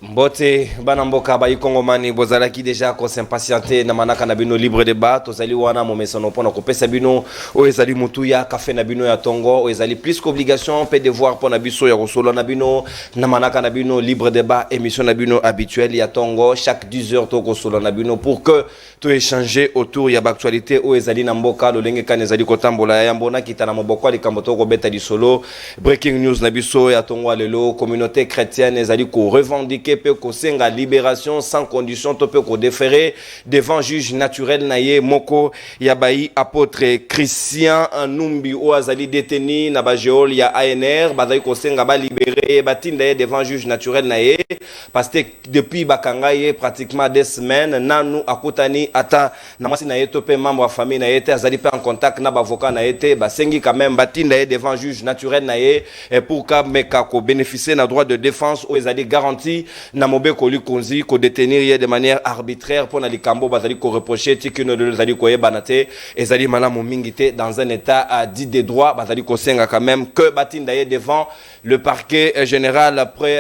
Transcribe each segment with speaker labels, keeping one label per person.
Speaker 1: Mbote bana mboka ba ikongomani bozalaki déjà ko s'impatienter na manaka na bino libre débat tozali wana momesono pona ko pesa bino o ezali mutu ya café na bino ya tongo o ezali plus qu'obligation pe devoir pona biso ya kosolo na bino na manaka na bino libre débat émission na bino habituelle ya tongo chaque 10 heures to kosolo na bino pour que to échanger autour ya actualité o ezali na mboka lolenge kan ezali kotambola ya mbona kitana moboko likambo to ko beta di solo breaking news na biso ya tongo lelo communauté chrétienne ezali ko revendiquer peut kosenga libération sans condition to peut ko déférer devant juge naturel naye moko ya bai apôtre Christian Numbi o azali détenu na ba geol ya ANR bazali kosenga ba libérer batinda devant juge naturel naye parce que depuis bakanga ye pratiquement des semaines nanu akutani ata na masi naye to pe membre de famille naye te azali pe en contact na ba avocat naye te basengi quand même batinda devant juge naturel naye pour ka meka ko bénéficier na droit de défense o ezali garanti na mobe ko likonzi ko détenir de manière arbitraire pour na likambo bazali ko reprocher tikino de zali ko yebanate ezali malamu mingité dans un état dit de droit bazali ko senga quand même que batinda devant le parquet général après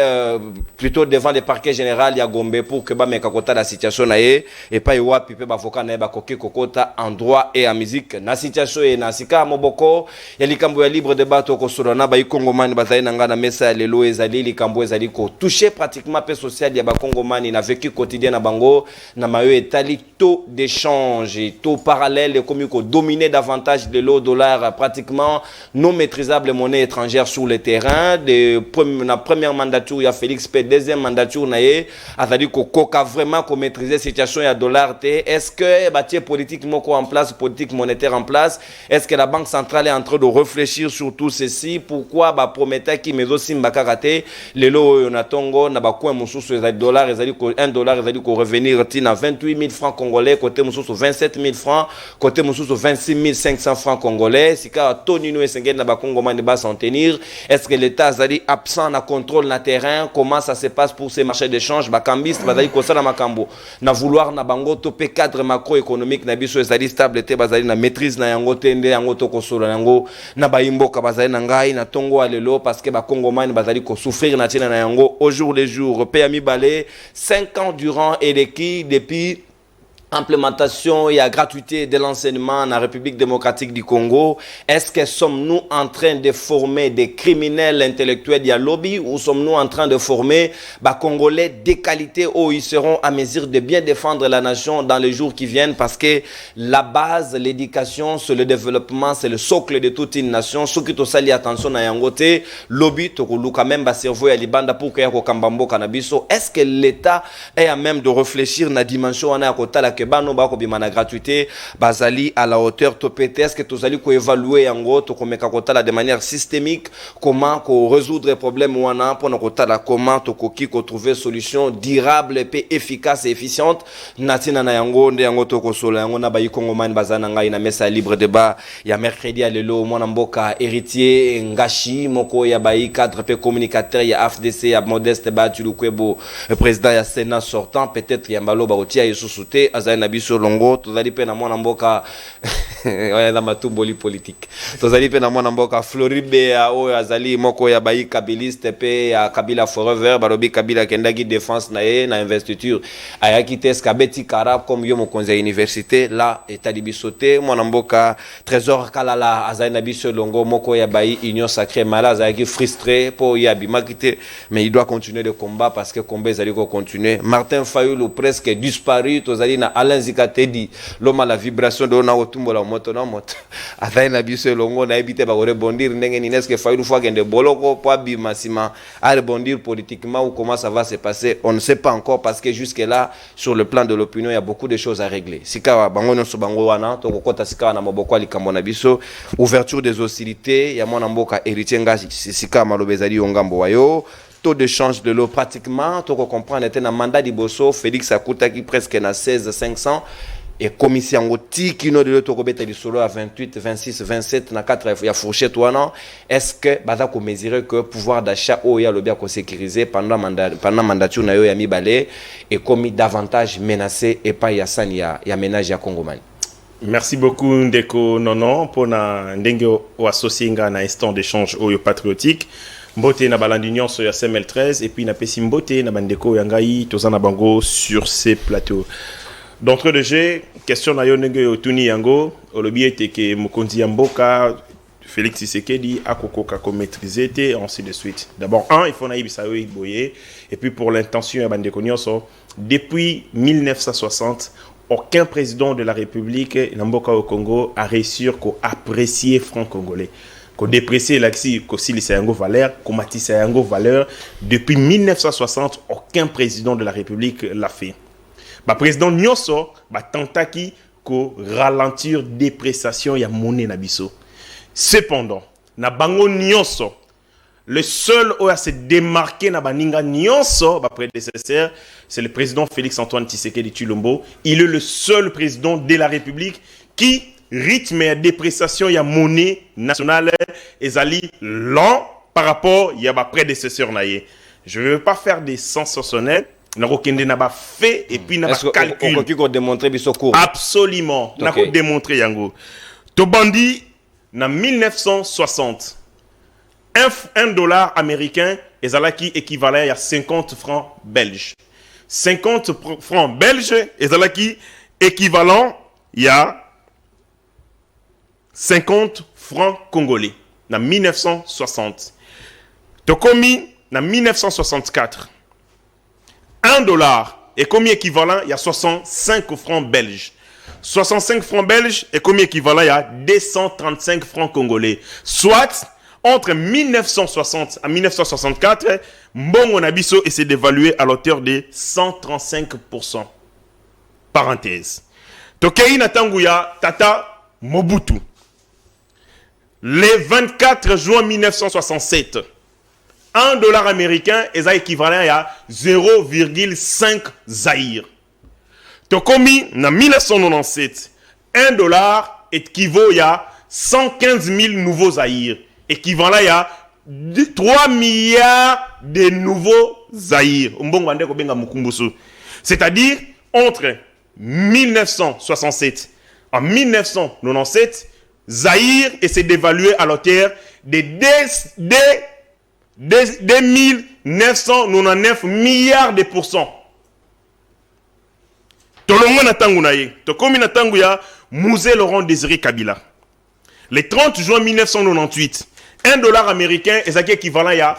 Speaker 1: plutôt devant le parquet général ya Gombe pour que ba meka kota la situation nae et pas yoa pipe ba avocat nae ba koki kokota en droit et en musique na situation et na sika moboko ya likambo ya libre débat to ko solona ba ikongomani bazali nanga na mesa ya lelo ezali likambo ezali ko toucher pratiquement pe social ya ba kongomani na vécu quotidien na bango na mayo etali taux d'échange et taux parallèle comme ko dominer davantage de l'eau dollar pratiquement non maîtrisable monnaie étrangère sur le terrain de la première mandature ya Félix P deuxième mandature naé azali ko koka vraiment ko maîtriser situation ya dollar té est-ce que bâti politique moko en place politique monétaire en place est-ce que la banque centrale est en train de réfléchir sur tout ceci pourquoi ba promettait qui mais aussi mbakaraté lelo na tongo na ba coin mususu ezali dollar ezali ko 1 dollar ezali ko revenir tina 28 000 francs congolais côté mususu 27 000 francs côté mususu 26 500 francs congolais sika toni no esengeli na ba kongomani ba s'en tenir est-ce que l'état azali absent na contrôle na terrain comment ça se passe pour ces marchés d'échange bakambiste bazali ko sala makambo na vouloir na bango to pe cadre macroéconomique na biso ezali stable te bazali na maîtrise na yango tende yango to ko solo yango na ba imboka bazali na ngai na tongo alelo parce que ba kongomani bazali ko souffrir na tina na yango au jour les jours pe ami balé 5 ans durant et depuis implémentation et à gratuité de l'enseignement en République démocratique du Congo, est-ce que sommes-nous en train de former des criminels intellectuels de lobby ou sommes-nous en train de former des Congolais de qualité où ils seront à mesure de bien défendre la nation dans les jours qui viennent parce que la base, l'éducation, c'est le développement, c'est le socle de toute une nation. Ce qui te sali attention à yangote, lobby, to quand même ba cerveau ya libanda pour que yako kambambo kanabiso. Est-ce que l'État est à même de réfléchir na dimension na kota la bano ba ko bimana gratuité bazali à la hauteur topete est-ce que tozali ko évaluer yango to ko meka kotala de manière systémique comment ko résoudre problème wana pour kotala comment to koki ko trouver solution durable et efficace et efficiente natina na yango nde yango to ko solo yango na ba ikongomani bazana ngai na mesa libre débat ya mercredi à lelo mwana mboka héritier ngashi moko ya ba cadre pe communicateur ya AFDC ya Modeste Batulu Kwebo président ya Sénat sortant peut-être ya mbalo ba otia yesusute na biso longo tozali pe na mwana mboka na matumboli politique tozali pe na mwana mboka Floribe ya o azali moko ya bayi kabiliste pe ya Kabila forever balobi Kabila kendaki défense na ye na investiture ayaki teska beti karab comme yo mokonzi ya université là etali biso te mwana mboka Trésor Kalala azali na biso longo moko ya bayi union sacrée malade ayaki frustré po ya bimakite mais il doit continuer le combat parce que combat ezali ko continuer Martin Fayulu presque disparu tozali na Alain Zikatedi l'homme à la vibration de na otumbo la moto na moto azali na biso longo na ebite ba rebondir ndenge ni neske Fayulu fois kende boloko po bimasima à rebondir politiquement ou comment ça va se passer on ne sait pas encore parce que jusque là sur le plan de l'opinion il y a beaucoup de choses à régler sika bango nyonso bango wana to kokota sika na maboko likambo na biso ouverture des hostilités ya mwana mboka héritier ngazi sika malobezali yongambo wayo taux de change de l'eau pratiquement to ko comprendre était na mandat diboso Félix Akuta qui presque na 16 500 et commission ngoti kino de l'eau to ko beta di solo à 28 26 27 na 4 ya fourchette wana est-ce que baza ko mesurer que pouvoir d'achat o ya lobia ko sécuriser pendant mandature na yo ya mibale et commis davantage menacé et pas ya sani ya ménage ya Congomani.
Speaker 2: Merci beaucoup Ndeko Nono pour na ndenge o associé nga na instant d'échange o patriotique. Mbote na balandinion sur SML 13 et puis na pesi mbote na bandeko yangai tozana bango sur ces plateaux. D'entre de jeu, question na yo ndenge otuni yango, olobi ete ke mokonzi ya mboka Félix Tshisekedi akokoka ko maîtriser te ainsi de suite. D'abord il faut na yibisa yo boye et puis pour l'intention ya bandeko nyonso, depuis 1960 aucun président de la République na mboka au Congo a réussi ko apprécier franc congolais. Ko déprécier l'axi ko silisa yango valeur, ko matisa yango valeur depuis 1960 aucun président de la République l'a fait. Ba président nyonso ba tentaki ko ralentir dépréciation ya monnaie na biso. Cependant, na bango nyonso le seul à se démarquer na baninga nyonso ba prédécesseur, c'est le président Félix Antoine Tshisekedi Tshilombo. Il est le seul président de la République qui rythme et dépréciation ya monnaie nationale ezali lent par rapport ya ba prédécesseur naie. Je ne veux pas faire des sensationnels, na kokende na ba fait et puis na ba calcul.
Speaker 1: Est-ce qu'on démontrer biso cours?
Speaker 2: Absolument, na ko démontrer yango. To bandi na 1960 un dollar américain ezalaki équivalent à 50 francs belges. 50 francs belges ezalaki équivalent à 50 francs congolais en 1960. Tokomi en 1964. 1 dollar est comme équivalent à 65 francs belges. 65 francs belges est comme équivalent à 235 francs congolais. Soit entre 1960 et 1964, Mbongo Nabiso s'est dévalué à l'auteur de 135%. Parenthèse. Tokei Natanguya Tata Mobutu. Le 24 juin 1967, 1 dollar américain est équivalent à 0,5 Zaïre. Tokomi, en 1997, 1 dollar équivaut à 115 000 nouveaux Zaïre, équivalent à 3 milliards de nouveaux Zaïre. C'est-à-dire, entre 1967 et 1997, Zaïre s'est dévalué à l'auteur de 2999 milliards de pourcents. Tolongo na tangu na ye. Tokomi na tangu ya Musée Laurent Désiré Kabila. Le 30 juin 1998, 1 dollar américain est équivalent à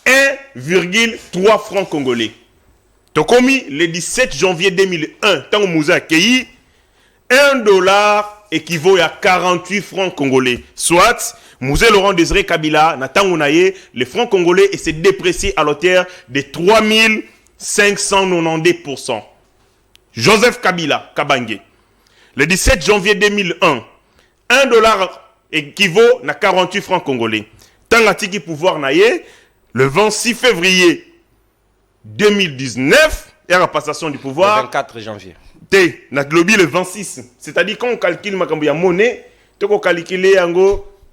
Speaker 2: 1,3 francs congolais. Tokomi le 17 janvier 2001, tangu Musée accueilli, 1 dollar équivaut à 48 francs congolais. Soit, Musée Laurent Désiré Kabila, na tangu na ye, le franc congolais s'est déprécié à l'auteur de 3590%. Joseph Kabila, Kabange. Le 17 janvier 2001, 1 dollar équivaut à 48 francs congolais. Tangatiki pouvoir naye, le 26 février 2019, et la passation du pouvoir.
Speaker 1: Le 24 janvier.
Speaker 2: Le 26. C'est-à-dire quand on calcule ma monnaie, on calcule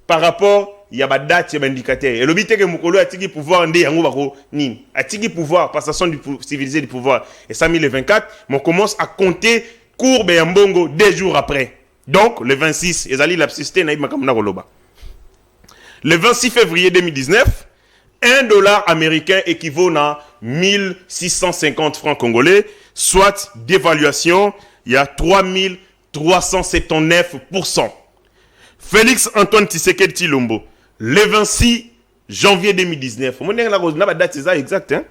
Speaker 2: par rapport il y a des dates, il y a des indicateurs. Et le but est que Moukolo a tigé pouvoir ndé yango bako nin. A tigé pouvoir passation du civilisé du pouvoir. Et ça 2024, on commence à compter courbe et mbongo 2 jours après. Donc le 26, ezali l'absisté naïb makamuna roloba. Le 26 février 2019, 1 dollar américain équivaut à 1650 francs congolais, soit d'évaluation, il y a 3379%. Félix Antoine Tshisekedi Tshilombo, le 26 janvier 2019. La date c'est exact, hein?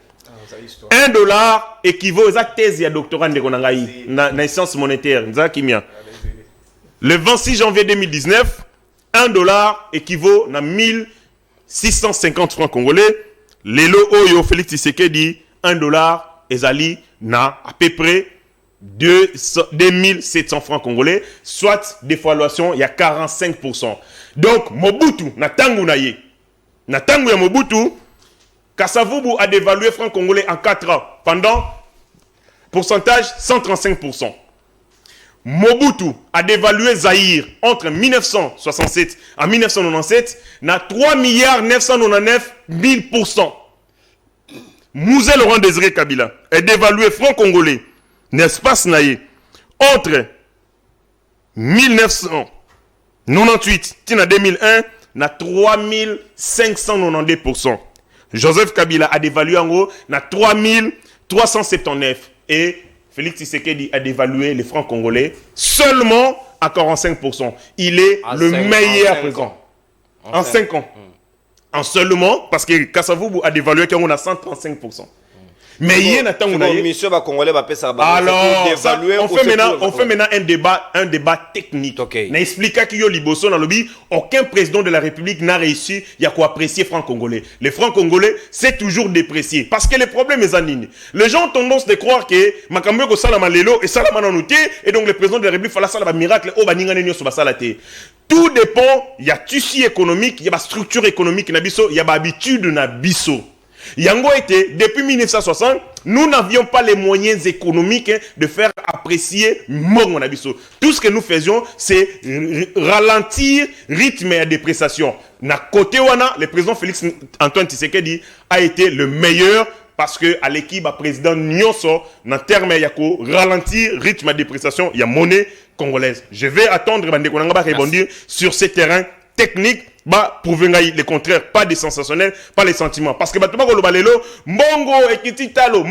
Speaker 2: 1 dollar équivaut à thèse et doctorat de Konangaï, na science monétaire, le 26 janvier 2019, 1 dollar équivaut à 1650 francs congolais. Lelo Oyo Félix Tshisekedi, 1 dollar ezali na à peu près 2700 francs congolais, soit dévaluation il y a 45%. Donc Mobutu na tangu na ye. Na tangu ya Mobutu, Kasavubu a dévalué franc congolais en 4 ans pendant pourcentage 135%. Mobutu a dévalué Zaïre entre 1967 et 1997 na 3 999 000%. Musée Laurent Désiré Kabila a dévalué franc congolais n'espace naïe entre 1998 et 2001 na 3592%. Joseph Kabila a dévalué en gros na 3379 et Félix Tshisekedi a dévalué les francs congolais seulement à 45%. Il est le meilleur président. En 5 ans. En seulement, parce que Kassavoubou a dévalué qu'on a 135%. Mais il y a un temps où
Speaker 1: alors,
Speaker 2: on fait maintenant un débat technique.
Speaker 1: Okay.
Speaker 2: On explique qu'il y a Liboso dans le lobby, aucun président de la République n'a réussi à apprécier francs congolais. Les francs congolais, c'est toujours déprécié. Parce que le problème est anini. Les gens ont tendance de croire que Makambo Salama Lelo et Salama Nanouté, et donc le président de la République fallait ça un miracle, oh baninga nenyo sur Basalate. Tout dépend, il y a tissu économique, il y a structure économique, il y a habitude nabiso. Yango était, depuis 1960, nous n'avions pas les moyens économiques de faire apprécier mon abisso. Tout ce que nous faisions, c'est ralentir rythme et dépreciation. Na côté wana, le président Félix Antoine Tshisekedi a été le meilleur parce que à l'équipe, à président Nyonso, dans terme yako ralentir rythme et dépreciation, il y a monnaie congolaise. Je vais attendre Bandekonanga répondre sur ce terrain technique. Bah, prouver le contraire, pas des sensationnels, pas les sentiments. Parce que bah, tout le monde mbongo et kititalo,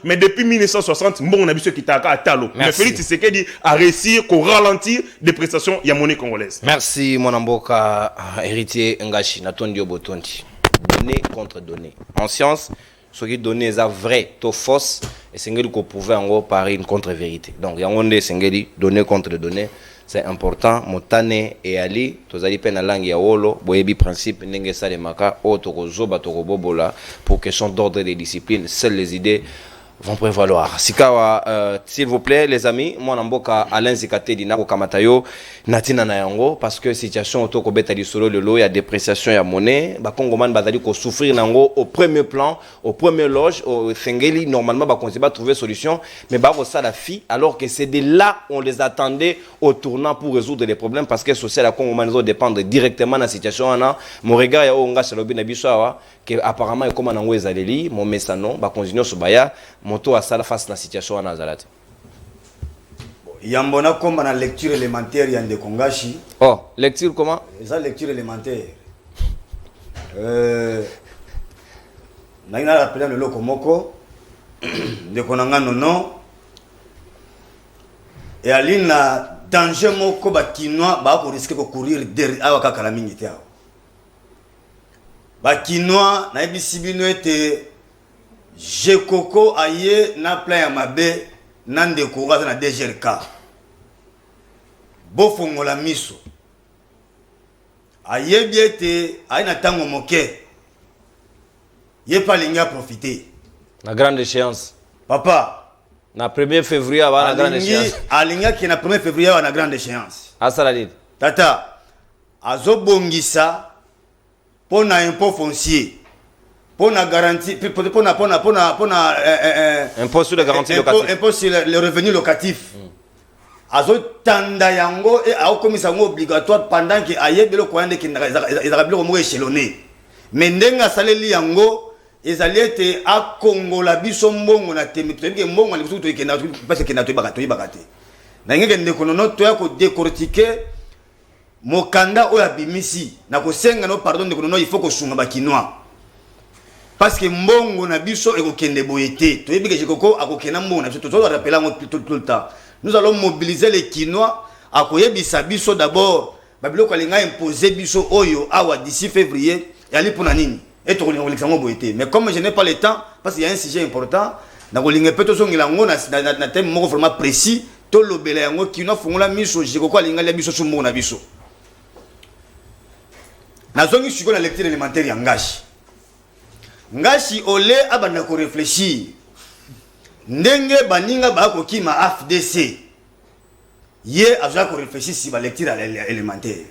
Speaker 2: mais depuis 1960, mbongo n'a vu ce qui t'a talo. Mais Félix Tshisekedi a réussi à ralentir des prestations y a monnaie congolaise.
Speaker 1: Merci mon amboka héritier Ngashi Natondio Botonti. Donner contre donner. En science, ce qui donné est vrai, to fausse et c'est qu'on pouvait en gros parier une contre-vérité. Donc il y a un des donner contre donner. C'est important, Motane et Ali, tozali pe na langue ya wolo, boyebi principe ndenge salemaka o tokozoba tokobobola pour question d'ordre et de discipline, seules les idées vont prévaloir. Sikawa, s'il vous plaît, les amis, moi namboka Alain Zikate dina ko kamatayo natina na yango parce que situation auto ko betali solo le lot, il y a dépréciation ya monnaie, ba kongoman bazali ko souffrir nango au premier plan, au premier loge, au Fengeli normalement ba konzi ba trouver solution, mais ba ko ça la fille alors que c'est de là on les attendait au tournant pour résoudre les problèmes parce que social la kongoman zo dépendre directement de la situation ana. Mon regard ya onga shalobi na bisawa que apparemment comme nango ezaleli, mon mesano ba continuer sobaya moto à ça face la situation en Azalat.
Speaker 3: Yambona comme dans la lecture élémentaire yande Kongashi.
Speaker 1: Oh, lecture comment?
Speaker 3: Ça lecture élémentaire. Naina rappelé le lokomoko de konanga nono et alina danger moko ba kinois ba ko risquer ko courir derrière awaka kala mingi te. Ba kinois na ebisibino ete je koko aye na plan ya mabe nande ko gaza na DGRK bofongo la miso aye biete aye na tango moke ye pa linga profiter
Speaker 1: la grande échéance
Speaker 3: papa
Speaker 1: na 1er février avant la grande échéance
Speaker 3: alinga ki na 1er février avant la grande échéance
Speaker 1: asaladit
Speaker 3: tata azobongisa pona impôt foncier pour la garantie, pour
Speaker 1: impôt sur les garanties locatives.
Speaker 3: Impôt sur les revenus locatifs. Azo tanda yango et a commis ça obligatoire pendant que aye belo koyande ki ezabilo ko mo échelonné. Mais ndenga saleli yango ezalete a Congo la biso mbongo na temi to ke mbongo na biso to ke na parce que na to bakate. Na ngeke ndeko no to ya ko décortiquer mokanda oya bimisi na ko senga no pardon ndeko no il faut ko sunga bakinois. Parce que mbongo na biso et kokende boyete to yebike jikoko akokena mbongo na biso to rappeler tout le temps nous allons mobiliser les Kinois à koyebisa biso d'abord babiloko alinga imposer biso oyo awa d'ici février et ali pour nini et to kolinga koleksango boyete mais comme je n'ai pas le temps parce qu'il y a un sujet important na kolinga peto songela ngo na thème moko vraiment précis to lobela yango Kinois fungola miso jikoko alinga le biso mbongo na biso na zongi siko na lecture élémentaire ya Ngashi ole abana ko réfléchir ndenge baninga ba ko kima AFDC ye aza ko réfléchir si ba lecture élémentaire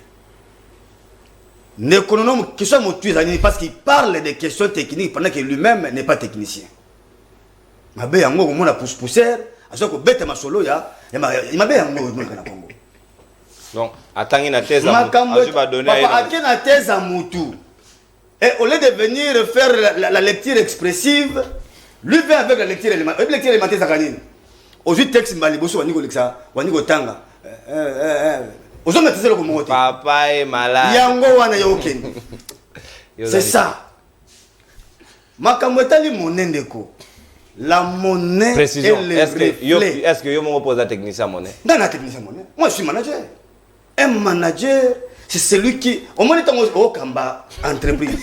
Speaker 3: ne konono question motu zani parce qu'il parle des questions techniques pendant que lui-même n'est pas technicien mabe yango ko mona poussière aza ko beta masolo ya mabe yango ko na Congo
Speaker 1: donc atangi na thèse azuba donner
Speaker 3: papa akena thèse mutu. Et au lieu de venir faire la lecture expressive, lui vient avec la lecture élémentaire. La lecture élémentaire, c'est quoi? Aujourd'hui, texte Maliboso, Wanigo Lexa, Wanigo Tanga. Aujourd'hui, c'est le comment.
Speaker 1: Papa est malade.
Speaker 3: Yango wana yoken. C'est ça. makambo etali monnaie ndeko. La monnaie
Speaker 1: Précision.
Speaker 3: est le reflet.
Speaker 1: Est-ce que yo mon pose technicien monnaie?
Speaker 3: Dans la technicien monnaie. Moi je suis manager. Un manager, c'est celui qui au moins temps au kamba entreprise.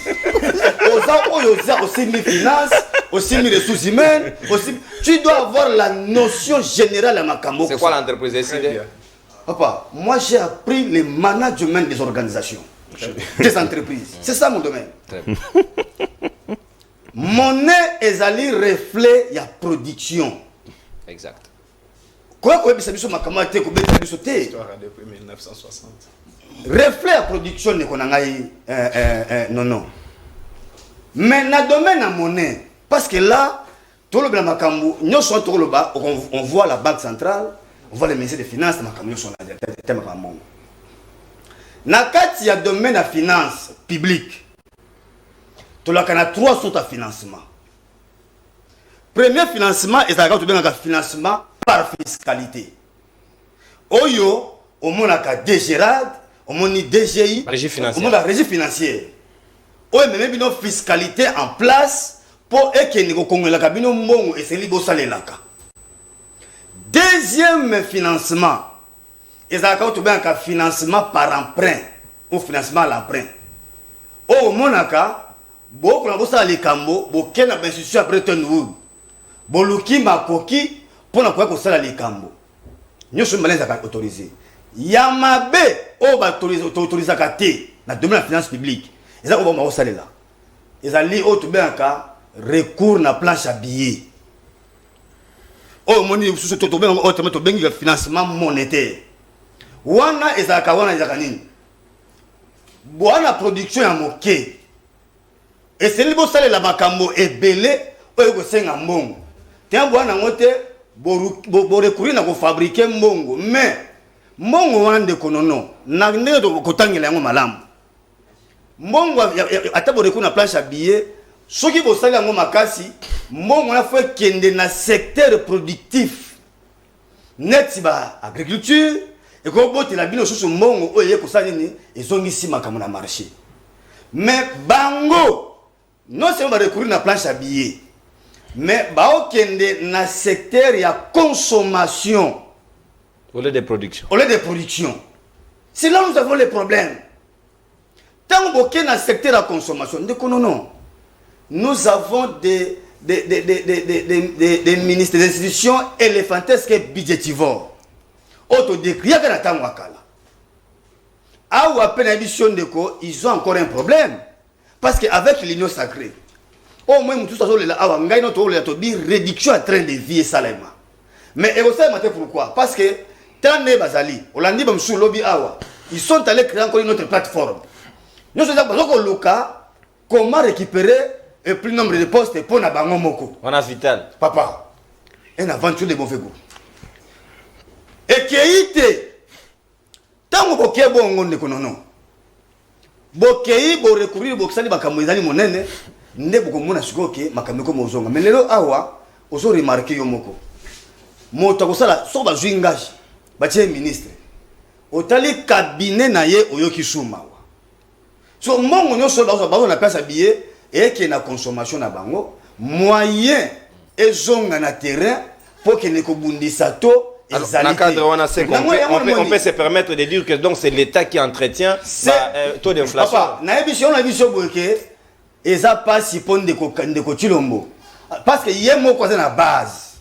Speaker 3: Aussi mes finances, aussi mes ressources humaines, aussi tu dois avoir la notion générale à makambo.
Speaker 1: C'est quoi l'entreprise décidée?
Speaker 3: Papa, moi j'ai appris le management des organisations, des entreprises. C'est ça mon domaine. Monnaie est allé reflet la production.
Speaker 1: Exact.
Speaker 3: Quoi que ça soit ma camarade ko beta biso te.
Speaker 2: Histoire depuis 1960.
Speaker 3: Reflet la production ne konangai non. Mais na domaine à monnaie parce que là tout le makambo nous sommes tout le bas on voit la banque centrale, on voit le ministère des finances makambo sont là tellement makambo. Na kati ya domaine à finance publique. Tu as trois sortes de financement. Premier financement est un financement par fiscalité. Oyo, au moins la DGRAD, au moins DGI,
Speaker 1: Régie financière.
Speaker 3: au moins la régie financière. Oyo, même une fiscalité en place pour que nous connaissions la cabine mongo et c'est libre salelaka. Deuxième financement, est un financement par emprunt ou financement à l'emprunt. Au monaka beaucoup na bosa likambo bokena institution après Bretton boluki makoki pona kwa kosala likambo nyoso mbalenza ka autoriser yamabe o ba autoriser ka te na domaine de la finance publique eza ko ba osalela ezali o to benaka recours na planche à billets o moni susu to benga o to benga financement monétaire wana ezaka nini bwana production ya moke. Et c'est le beau salaire la makambo est belé ou ko senga mbongo. Tiens bwana ngote bo recourir na ko fabriquer mbongo mais mbongo wande konono na ndenge to kotangela yango malamu. Mbongo ata bo recourir na planche à billets soki bo salaire yango makasi mbongo na faut kende na secteur productif. Net ba agriculture et ko bote la bino susu mbongo oye ko sala ni ezongisi makambo na marché. Mais bango non seulement recourir na planche à billets, mais baokende na secteur ya consommation
Speaker 1: Au lieu de production.
Speaker 3: au lieu de production. C'est là où nous avons les problèmes. Tant que dans le secteur de la consommation, non. Nous avons des ministres, des institutions éléphantesques et budgétivores. Autodécrit, il y a un temps wakala. Ah ou à peine ambition de quoi, ils ont encore un problème. Parce qu'avec l'union sacrée, au moins, tout ça, réduction en train de vie et salement. Mais et vous savez pourquoi? Parce que, tant de Bazali, ils sont allés créer encore une autre plateforme. Nous sommes comment récupérer le plus nombre de postes pour la banque Moko.
Speaker 1: On a vital.
Speaker 3: Papa, une aventure de mauvais goût. Et qui a été, tant que vous avez bon, bokei bo recourir boksali makambo ezali monene nde bokomona sikoke makambo ko mozonga mais lelo awa ozo remarquer yo moko moto akosala so bazwi engage batie ministre otali cabinet na ye oyoki suma so mbongo nyonso bazo na place billet et que na consommation na bango moyen ezonga na terrain pour que ne kobundisa to.
Speaker 1: Alors, dans le cadre on peut se permettre de dire que donc c'est l'État qui entretient le taux d'inflation.
Speaker 3: Papa, na émission boké eza pas si pon de ko chilombo parce que yemo ko na base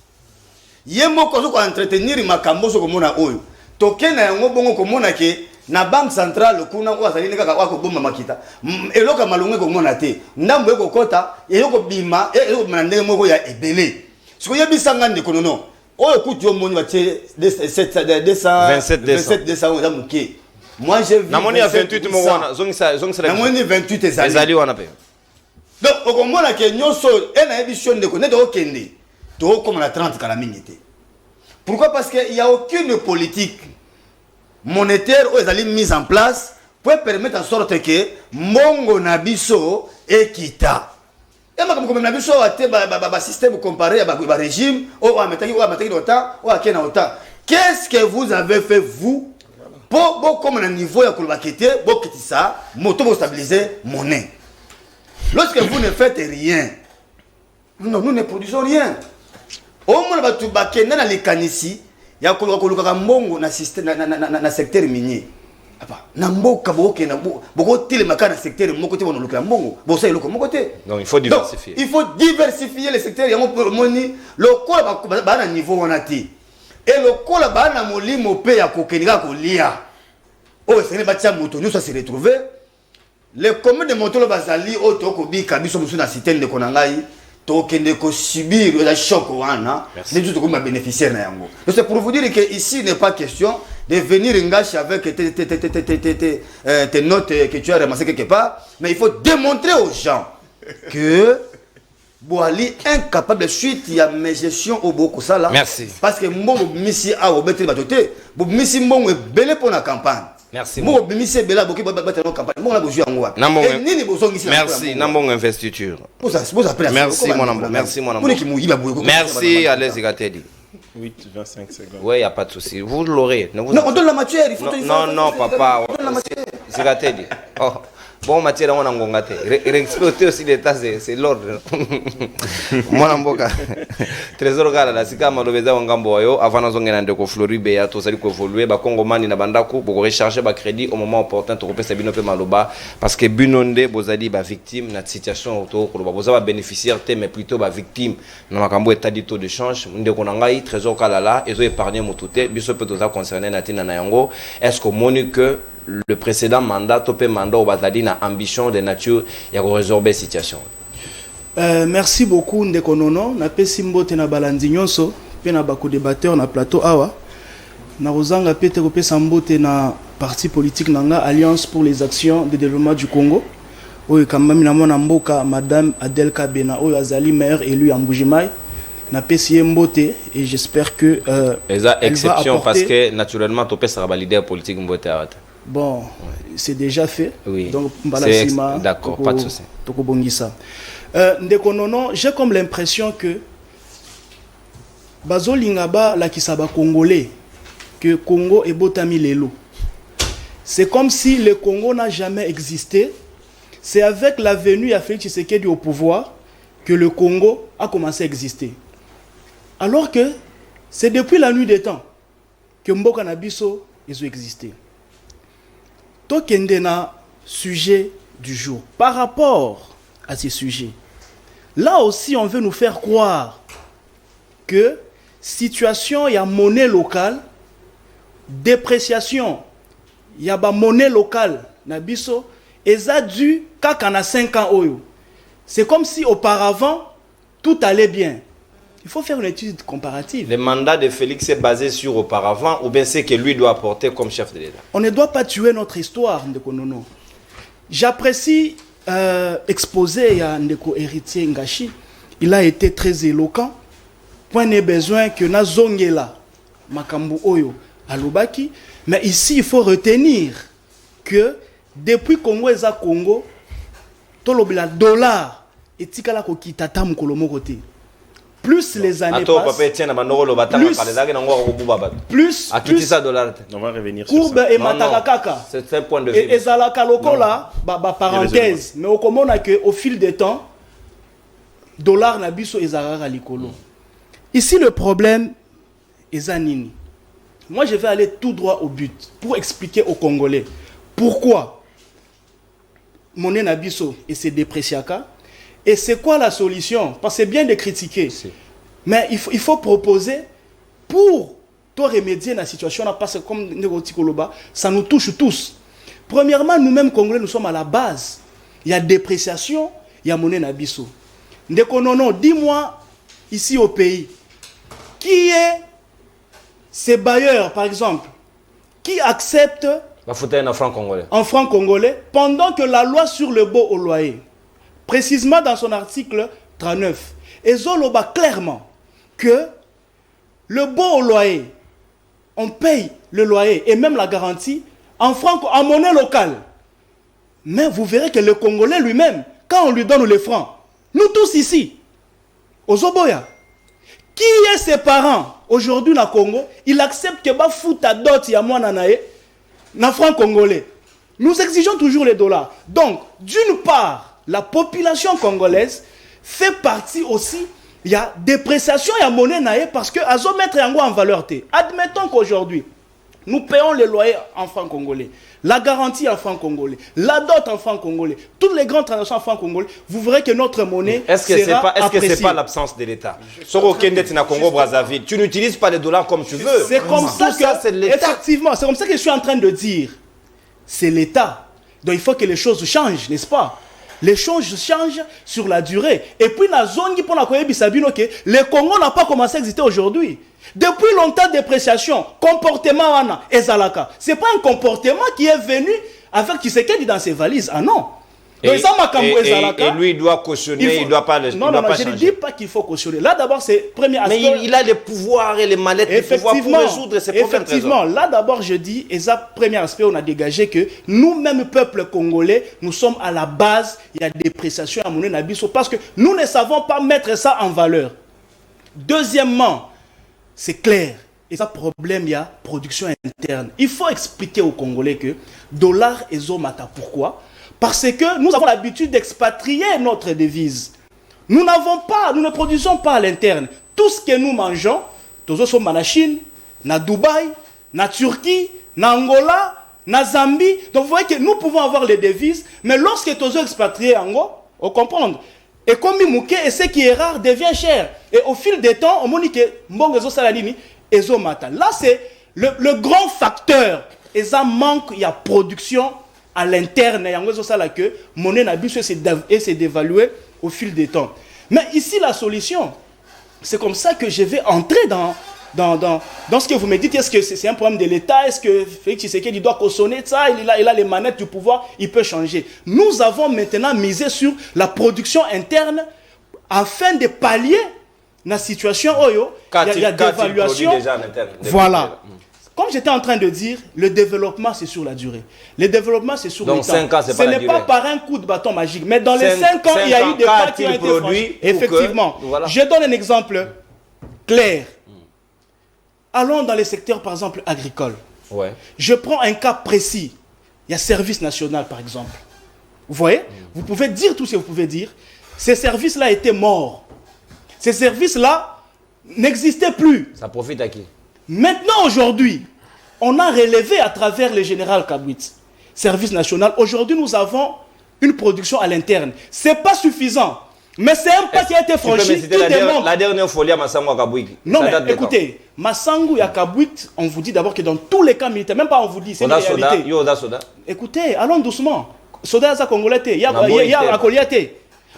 Speaker 3: yemo ko entretenir makambo so ko mona oyo tokena yango bongo ko mona ke na banque centrale kuna ko azali kaka ko bomba makita eloka malungu ko mona te ndambo ko kota eloko bima eloko mandenge moko ya ebele siko yebisanga ndeko nono. Oh, écoute, je vais 200 muke. Moi, j'ai vu.
Speaker 1: Na moni ya 28 mo wana,
Speaker 3: na moni 28 ezali.
Speaker 1: Ezali wana pe.
Speaker 3: Donc, au komona ke nyoso ena émission de ko ne do kende. To comme la 30 kala mingité. Pourquoi? Parce qu'il y a aucune politique monétaire ou ezali mise en place pour permettre en sorte que mongo na biso ekita. Et comme na biso ate ba système comparé à ba régime ou à metaki autant ou à kena autant. Qu'est-ce que vous avez fait vous pour comme un niveau ya kolbakete pour que ça moto pour stabiliser monnaie. Lorsque vous ne faites rien, Non, nous ne produisons rien. Au moins, na les canissi, il y a un mbongo na secteur minier. Na mboka boke na boko tele makana secteur mon côté on lokala mbongo bosa eloko mon côté.
Speaker 1: Donc il faut diversifier.
Speaker 3: Donc, il faut diversifier les secteurs yango pour moni lokola ba na niveau onati. Et lokola ba na molimo pe ya kokenika kolia. Oh c'est ne batia moto nous ça se retrouver. Les communes de Montolo Bazali au toko bika biso musu na cité de konangai tokende ko subir la choc wana c'est tout comme bénéficiaire na yango. Donc c'est pour vous dire que ici n'est pas question de venir engager avec tes notes que tu as ramassées quelque part, mais il faut démontrer aux gens que Boali incapable suite il y a mes gestions au beaucoup ça là.
Speaker 1: Merci.
Speaker 3: Parce que mon missi a au betre batoté, mon missi mon belé pour la campagne.
Speaker 1: Merci.
Speaker 3: Mon missi bela boki battre la campagne. Mon la boujou en wa.
Speaker 1: Merci Nambong investiture. Merci mon amour. Merci mon amour. Merci Alain Zigateli.
Speaker 2: 8, 25 secondes.
Speaker 1: Oui, il n'y a pas de souci. Vous l'aurez.
Speaker 3: Non, on donne la matière. Il faut
Speaker 1: non, papa. On donne la matière. Zigateli. Oh. Bon, matière, on a un gongate. Respecter aussi l'État, c'est l'ordre. Mon amboka. Trésor gala, la sika malobeza wangambo yo avant na zonga ndeko Floride ya to sali ko évoluer ba Congo mani na bandako pour recharger ba crédit au moment opportun to kopesa bino pe maloba parce que binonde bozali ba victime na situation auto ko ba bozaba bénéficiaire te mais plutôt ba victime na makambo état de taux de change ndeko na ngai trésor kala la ezo épargner motute biso pe toza concerné na tina na yango est-ce que moni que le précédent mandat topé mandat bazali na ambition de nature ya ko résorber situation.
Speaker 4: Merci beaucoup Ndeko Nono na pesi mbote na balandi nyonso pe na bako débatteur na plateau awa na rozanga pete ko pesa mbote na parti politique nanga Alliance pour les actions de développement du Congo oyo kamami na mona mboka madame Adel Kabena oyo azali maire élu en Mbujimai na pesi mbote et j'espère que
Speaker 1: eza exception parce que naturellement to pesa ba leader politique mbote awata.
Speaker 4: Bon, c'est déjà fait.
Speaker 1: Oui.
Speaker 4: Donc,
Speaker 1: d'accord, pas de souci.
Speaker 4: Ndeko Nono, j'ai comme l'impression que Bazo Lingaba, la Kisaba Congolais, que Congo est Botami Lelo. C'est comme si le Congo n'a jamais existé. C'est avec la venue à Félix Tshisekedi au pouvoir que le Congo a commencé à exister. Alors que c'est depuis la nuit des temps que Mboka Nabiso a existé. Tokendena, sujet du jour. Par rapport à ces sujets, là aussi on veut nous faire croire que situation, il y a monnaie locale, dépréciation, il y a monnaie locale, nabiso, et ça dû quand on a 5 ans. C'est comme si auparavant, tout allait bien. Il faut faire une étude comparative.
Speaker 1: Le mandat de Félix est basé sur auparavant ou bien c'est que lui doit apporter comme chef de l'État? On
Speaker 4: ne doit pas tuer notre histoire, Ndeko Nono. J'apprécie exposer à Ndeko héritier Ngashi. Il a été très éloquent. Point n'est besoin que na zongela makambu oyo alobaki. Mais ici, il faut retenir que depuis Congo et Congo, tolobila dollar et tikala ko kitata mukolo mokote. Plus les années passent, plus
Speaker 2: on va revenir
Speaker 4: courbe et matakakaka.
Speaker 1: C'est un point de vue.
Speaker 4: Et zalaka lokola, parenthèse, mais au comment que au fil des temps, dollar na biso ezarara likolo. Ici le problème est zanini. Moi je vais aller tout droit au but pour expliquer aux Congolais pourquoi monnaie na biso et c'est dépréciaka. Et c'est quoi la solution? Parce que c'est bien de critiquer. Mais il faut proposer pour remédier à la situation. Parce que comme ça nous touche tous. Premièrement, nous-mêmes, Congolais, nous sommes à la base. Il y a dépréciation, il y a monnaie nabiso. Ndeko Nono, dis-moi, ici au pays, qui est ces bailleurs, par exemple, qui acceptent en franc congolais pendant que la loi sur le baux au loyer, précisément dans son article 39, et Zoloba clairement que le bon au loyer, on paye le loyer et même la garantie en francs, en monnaie locale. Mais vous verrez que le Congolais lui-même, quand on lui donne les francs, nous tous ici, aux Oboya, qui est ses parents aujourd'hui dans le Congo, il accepte que ba fouta dot ya mwana nae na franc congolais. Nous exigeons toujours les dollars. Donc, d'une part, la population congolaise fait partie aussi. Il y a dépréciation, il y a monnaie naïe parce que azo mettre yango en valeur. Admettons qu'aujourd'hui, nous payons les loyers en francs congolais, la garantie en francs congolais, la dot en francs congolais, toutes les grandes transactions en francs congolais, vous verrez que notre monnaie
Speaker 1: est-ce que
Speaker 4: sera appréciée.
Speaker 1: Est-ce que c'est pas l'absence de l'État? Soro Kendet na Congo Brazzaville, tu n'utilises pas les dollars comme tu veux.
Speaker 4: C'est comme ça que,
Speaker 1: c'est l'État.
Speaker 4: effectivement, c'est comme ça que je suis en train de dire. C'est l'État. Donc il faut que les choses changent, n'est-ce pas? Les choses changent sur la durée. Et puis, la zone qui le Congo n'a pas commencé à exister aujourd'hui. Depuis longtemps, dépréciation, comportement, ezalaka. Ce n'est pas un comportement qui est venu avec Tshisekedi dans ses valises. Ah non.
Speaker 1: Et lui, il doit cautionner, il ne doit pas le
Speaker 4: Non, je ne dis pas qu'il faut cautionner. Là, d'abord, c'est premier aspect.
Speaker 1: Mais il a les pouvoirs et les mallettes de pouvoir pour résoudre ces problèmes.
Speaker 4: Effectivement, là, d'abord, je dis, et ça, premier aspect, on a dégagé que nous-mêmes, peuple congolais, nous sommes à la base, il y a des dépréciation à monnaie Nabiso parce que nous ne savons pas mettre ça en valeur. Deuxièmement, c'est clair. Et ça, problème, il y a production interne. Il faut expliquer aux Congolais que dollar et zomata. Pourquoi? Parce que nous avons l'habitude d'expatrier notre devise. Nous ne produisons pas à l'interne. Tout ce que nous mangeons, nous sommes en Chine, en Dubaï, en Turquie, en Angola, en Zambie. Donc vous voyez que nous pouvons avoir les devises, mais lorsque nous sommes expatriés en Angola, on comprend. Et comme Mouké, et ce qui est rare devient cher. Et au fil des temps, on dit que Mbongezo Salanini, Ezo Mata. Là, c'est le grand facteur. Et ça manque, il y a production à l'interne. Il y a que monnaie n'a pu se dévaluer au fil des temps. Mais ici, la solution, c'est comme ça que je vais entrer dans ce que vous me dites. Est-ce que c'est un problème de l'État? Est-ce que Félix Tshisekedi doit cautionner ça? Il a les manettes du pouvoir, il peut changer. Nous avons maintenant misé sur la production interne afin de pallier la situation. Il y a dévaluation. Voilà. Comme j'étais en train de dire, le développement, c'est sur la durée. Le développement, c'est sur le temps.
Speaker 1: 5 ans,
Speaker 4: Ce n'est pas par un coup de bâton magique. Mais dans les 5 ans, il y a eu des pas qui ont été franchis. Effectivement. Voilà. Je donne un exemple clair. Allons dans les secteurs, par exemple, agricoles.
Speaker 1: Ouais.
Speaker 4: Je prends un cas précis. Il y a service national, par exemple. Vous voyez? Vous pouvez dire tout ce que vous pouvez dire. Ces services-là étaient morts. Ces services-là n'existaient plus.
Speaker 1: Ça profite à qui?
Speaker 4: Maintenant, aujourd'hui, on a relevé à travers le général Kabwit, service national. Aujourd'hui, nous avons une production à l'interne. Ce n'est pas suffisant. Mais c'est un pas qui a été franchi.
Speaker 1: La dernière folie à Massango à Kabwit.
Speaker 4: Non, mais écoutez, Massango et Kabwit, on vous dit d'abord que dans tous les cas militaires, même pas on vous dit, c'est une réalité.
Speaker 1: Soda.
Speaker 4: Écoutez, allons doucement. Soda, ça congolais, il y a un Koliate.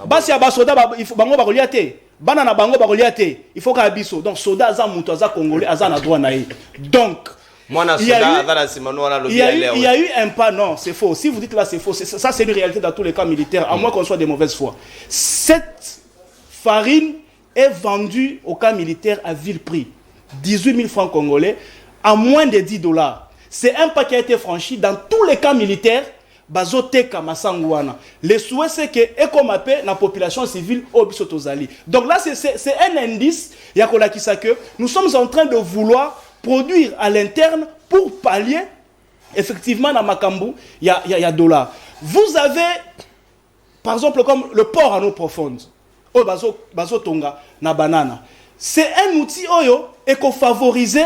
Speaker 4: Basi ya soda, il faut bango bakoliate. Banana bango bakoliate. Il faut qu'à biso. Donc soda za muto za congolais, za na droit naï. Donc il y a eu un pas, non, c'est faux. Si vous dites là, c'est faux. Ça, c'est une réalité dans tous les cas militaires, à moins qu'on soit de mauvaise foi. Cette farine est vendue au cas militaire à vil prix. 18 000 francs congolais, à moins de 10 $. C'est un pas qui a été franchi dans tous les cas militaires. Le souhait, c'est que, et comme appelle la population civile au Bissotozali. Donc là, c'est un indice, que nous sommes en train de vouloir produire à l'interne pour pallier, effectivement, dans Makambu, il y a $. Vous avez, par exemple, comme le port en eau profonde, au Bazo Tonga, na banana. C'est un outil éco-favorisé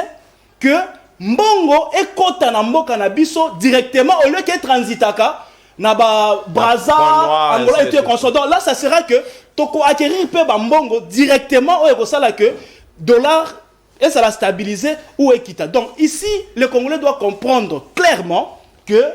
Speaker 4: que Mbongo et Kota na mboka na biso directement au lieu que transitaka na ba Braza Angola et tout. Donc là, ça sera que toko acquérir peu ba Mbongo directement au ça là que dollar et ça va stabiliser ou équita. Donc ici, le Congolais doit comprendre clairement que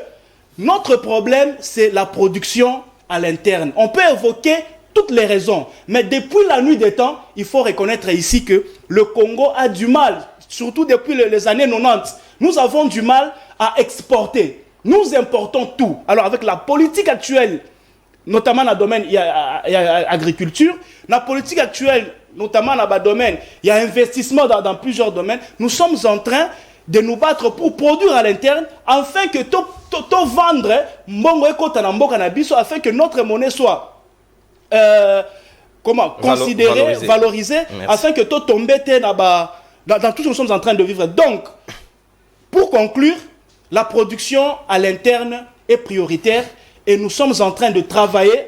Speaker 4: notre problème, c'est la production à l'interne. On peut évoquer toutes les raisons, mais depuis la nuit des temps, il faut reconnaître ici que le Congo a du mal, surtout depuis les années 90. Nous avons du mal à exporter. Nous importons tout. Alors avec la politique actuelle, notamment dans le domaine agriculture, la politique actuelle, notamment dans le domaine, il y a investissement dans plusieurs domaines. Nous sommes en train de nous battre pour produire à l'interne, afin que tout vendre, afin que notre monnaie soit considérée, valorisée, afin que tout tombe dans tout ce que nous sommes en train de vivre. Donc, pour conclure, la production à l'interne est prioritaire et nous sommes en train de travailler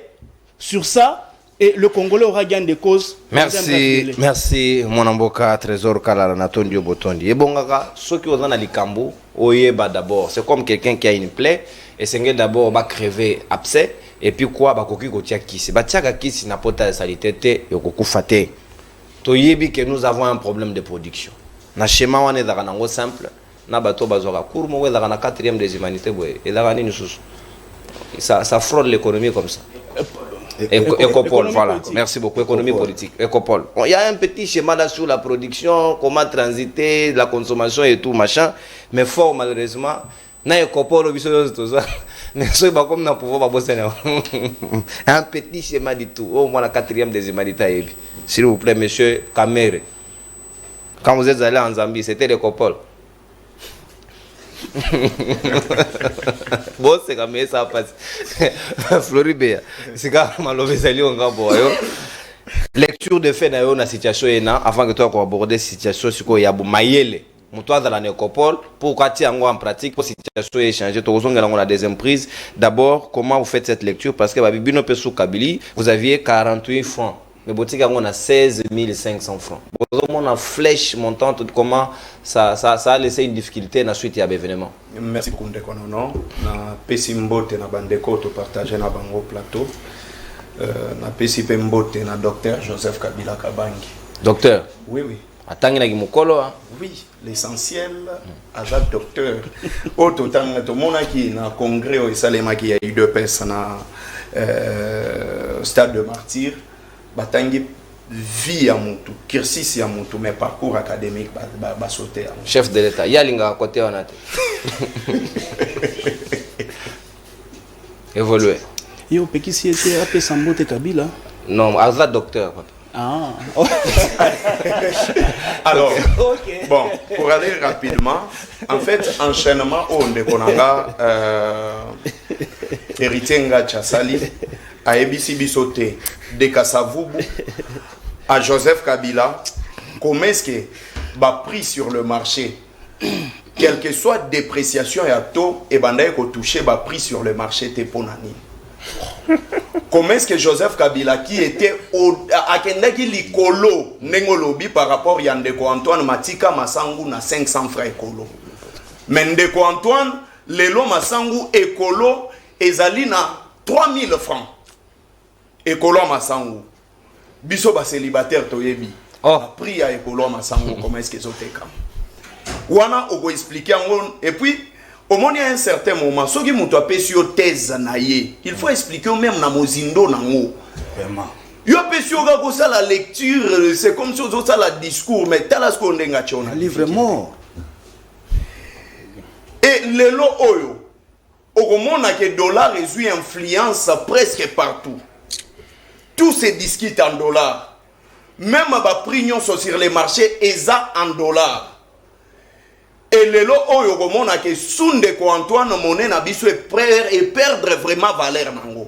Speaker 4: sur ça. et le Congolais aura gain de cause.
Speaker 1: Merci mon amboka Trésor Kalala Natondio Botondi. Et bon gaga, ceux qui ont ali kambo, oyeba d'abord, c'est comme quelqu'un qui a une plaie et c'est d'abord va crever abcès et puis quoi ba koki kotia kisi. Ba tiaka kisi na pota salité yokoku fate. Toyebi que nous avons un problème de production. Na schéma wane za kanango simple, na bato bazoka kurmo we za kana 4e des humanités boy. Et là nini susu. Ça fraude l'économie comme ça. Écopole, voilà. Merci beaucoup. Économie politique. Écopole. Il y a un petit schéma là sur la production, comment transiter, la consommation et tout, machin. Mais fort, malheureusement, na Écopole, un petit schéma du tout. Au moins la 4e des humanités. S'il vous plaît, monsieur Kamere. Quand vous êtes allé en Zambie, c'était l'Écopole. Bon, c'est comme ça passe. Floribé, c'est quand lecture de fait dans la situation avant que tu aies abordé la situation sur quoi il y a Mayele. Toi dans la nécropole pour quand tu en pratique pour situation échanger. Tu as la deuxième prise. D'abord, comment vous faites cette lecture parce que Babino Pesou Kabili, vous aviez 48 francs. Mais boutique on a 16 500 francs. On a flèche montante, comment ça a laissé une difficulté dans la suite de l'événement.
Speaker 5: Merci beaucoup Ndeko Nono. Na pesi mbote na bandeko to partager na bango plateau. Na pesi pe mbote na docteur Joseph Kabila Kabangi.
Speaker 1: Docteur.
Speaker 5: Oui.
Speaker 1: Atangi na kimokolo.
Speaker 5: Oui, l'essentiel aza docteur. Auto tanga to monaki na congrès au Salema qui a eu 2 personnes na stade de martyr. Batangi vie à Moutou, cursus à Moutou, mais parcours académique va sauter.
Speaker 1: Chef de l'État, Yalinga à côté on a évolué.
Speaker 4: Yo, Peki si était appelé Sambote Kabila.
Speaker 1: Non, Alza docteur.
Speaker 4: Ah.
Speaker 5: Alors, okay. Bon, pour aller rapidement, en fait, enchaînement au Ndekonanga, héritier Nga Tchassali, à Ebisi Bisote, de Kassavubu, à Joseph Kabila, comment est-ce que va prix sur le marché, quelle que soit dépréciation et à taux, et bandaye ko touché va prix sur le marché Teponani. Comment est-ce que Joseph Kabila qui était à Kendaki Likolo Nengolobi par rapport à Yandeko Antoine Matika Masangu na 500 francs Ekolo. Mais Ndeko Antoine, Lelo Masangu Ekolo ezali na 3000 francs. Ekolo Masangu. Biso ba célibataire toyebi. Prix à Ekolo Masangu comment est-ce qu'ils ont été comme. Wana ogo expliquer et puis au moins, il y a un certain moment, ce qui m'a appelé sur thèse, il faut expliquer même dans Mozindo. Vraiment. Il y a la lecture, c'est comme si on a le discours, mais tu as un livre mort. Et le lot, au moment où le dollar a une influence presque partout. Tout se discute en dollars. Même les prix sur les marchés, ils sont en dollars. Et le lot oyo komona ke Sundeko Antoine monnaie na biso et perdre vraiment valeur nango.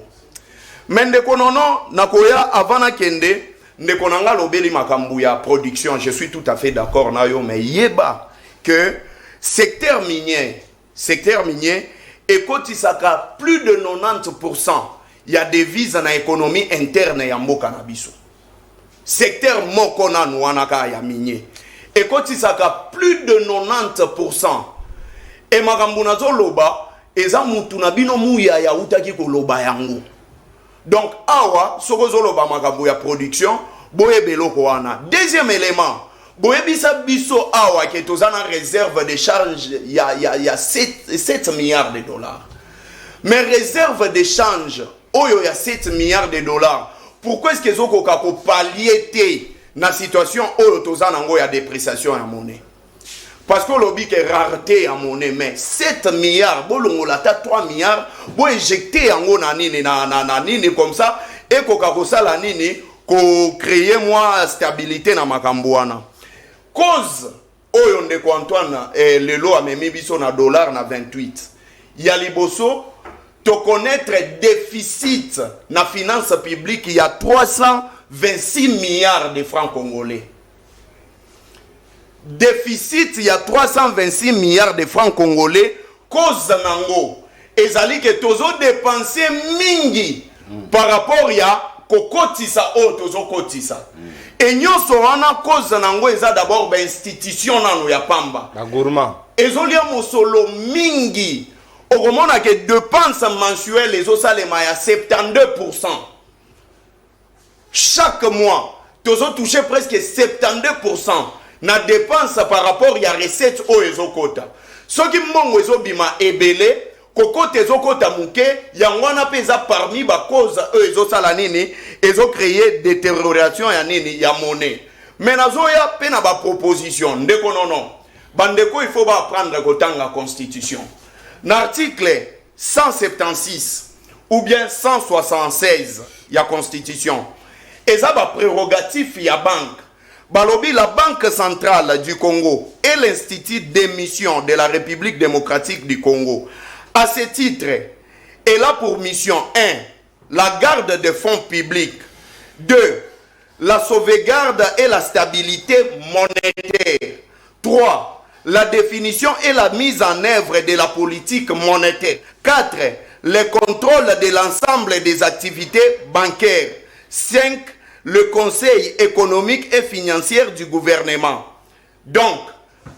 Speaker 5: Mais ndeko nono nakoya avant na kende ndeko nanga lobeli makambu ya production, je suis tout à fait d'accord na yo mais yeba que secteur minier et kotisaka plus de 90% il y a des devises na économie interne ya mboka na biso. Secteur mokona nwanaka ya minier et quand il s'aka plus de 90%. Et makambu zo loba, eza mutu na bino muya ya utaki ko loba yango. Donc awa soko zo loba makambu ya production, boye beloko wana. Deuxième élément, boye bisa biso awa ke tozana réserve de change ya 7 milliards de dollars. Mais réserve de change, oyo ya 7 milliards de dollars. Pourquoi est-ce que zoko kako pallier na situation où il y a dépréciation en monnaie. Parce que l'objet est rareté en monnaie, mais 7 milliards, bon, 3 milliards, bon, injecter en nini comme ça, et qu'on la nini, qu'on crée moins stabilité dans ma cambouana. Cause, oyo ndeko Antoine, le lot a mis biso na dollar na 28. Il y a liboso, te connaître déficit na finance publique, il y a 326 milliards de francs congolais. Déficit, il y a 326 milliards de francs congolais. Cause nango. Ezali que tozo dépenser mingi par rapport à kokotisa oyo tozokotisa et nyonso wana cause nango eza d'abord institution nano ya pamba
Speaker 1: bagourmand
Speaker 5: ezolia mosolo mingi okomona ke dépense mensuelle ezosalema ya 72%. Chaque mois tozo touché presque 72% na dépense par rapport ya recette oyo ezokota soki mbongo ezobima ebele kokota ezokota muke yango wana mpe eza parmi bacause oyo ezosala nini ezocreye détérioration ya nini ya monnaie mais nazoya mpe na baproposition ndeko nono bandeko il faut baapprendre kotanga constitution na article 176 ou bien 176 ya constitution eza baprérogatife ya banque balobi la Banque centrale du Congo et l'Institut d'émission de la République démocratique du Congo. À ce titre, elle a pour mission 1. La garde des fonds publics. 2. La sauvegarde et la stabilité monétaire. 3. La définition et la mise en œuvre de la politique monétaire. 4. Le contrôle de l'ensemble des activités bancaires. 5. Le conseil économique et financier du gouvernement. Donc,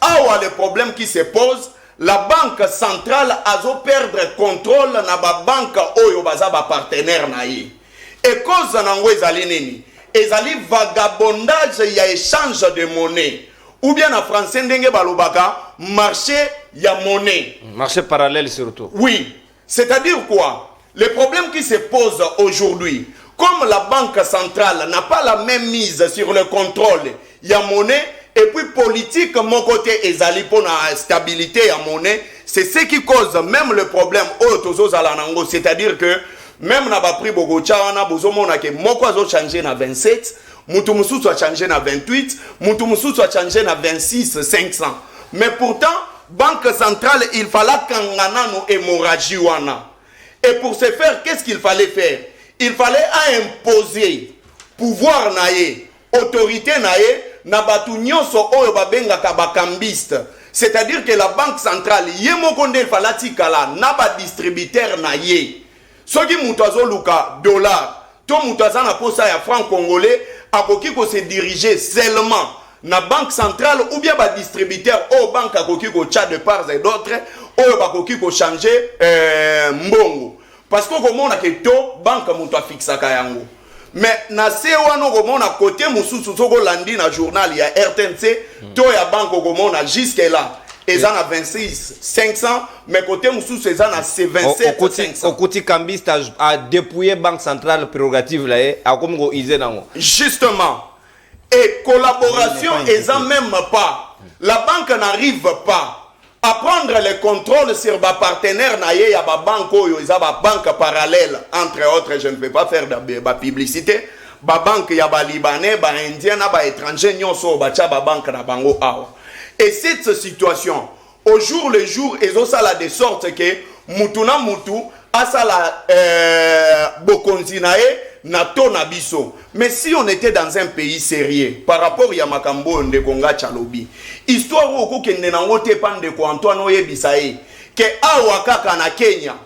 Speaker 5: awa le problème qui se pose, la banque centrale a perdre contrôle na ba banque oyo baza ba partenaire na ye. Et cause nango ezali nini? Ezali vagabondage ya échange de monnaie. Ou bien en français ndenge balobaka marché ya monnaie.
Speaker 1: Marché parallèle surtout.
Speaker 5: Oui, c'est-à-dire quoi? Le problème qui se pose aujourd'hui, comme la banque centrale n'a pas la même mise sur le contrôle, il y a monnaie, et puis politique, mon côté, ezali pour la stabilité à monnaie, c'est ce qui cause même le problème au c'est-à-dire que même na ba prix bogocha wana bozomona ke moko azo changer na 27, mutu mususu a changer na 28, mutu mususu a changer na 26 500. Mais pourtant, banque centrale, il fallait kangana no hémorragie wana. Et pour ce faire, qu'est-ce qu'il fallait faire? Il fallait imposer pouvoir naé, autorité naé, na batu nyonso oyo babenga kabakambiste. C'est-à-dire que la banque centrale, yemokonde il fallait tikala na ba distributeur naé. Soki mutazo luka dollar, to mutaza na posa ya franc congolais, akoki ko se diriger seulement na banque centrale ou bien ba distributeur au banque akoki ko tcha de part et d'autre, oyo bakoki ko changer mbongo. Parce que comme on a que to banque muto fixa kayango. Mais na se wana comme on a côté mususu soko landi na journal ya RTNC to ya banque comme on a jusque là et ça na 26 500 mais côté mususu ça na 27 500.
Speaker 1: Okoti Kambiste a dépouillé banque centrale prérogative là a comme go isé nango.
Speaker 5: Justement. Et collaboration ils même pas. La banque n'arrive pas à prendre le contrôle sur ma partenaire naie ya ba banque oyo isa ba banque parallèle entre autres, je ne vais pas faire de publicité, ba banque ya ba libanais, ba indien na ba étranger nyonso ba cha ba banque na bango awa. Et cette situation au jour le jour ezosala de sorte que mutuna mutu asala bokonzi nae na to na biso. Mais si on était dans un pays sérieux par rapport à Makambo de Konga Chalobi, histoire où kende na ngote pande ko Antoine Oyebisae que awa kaka na Kenya,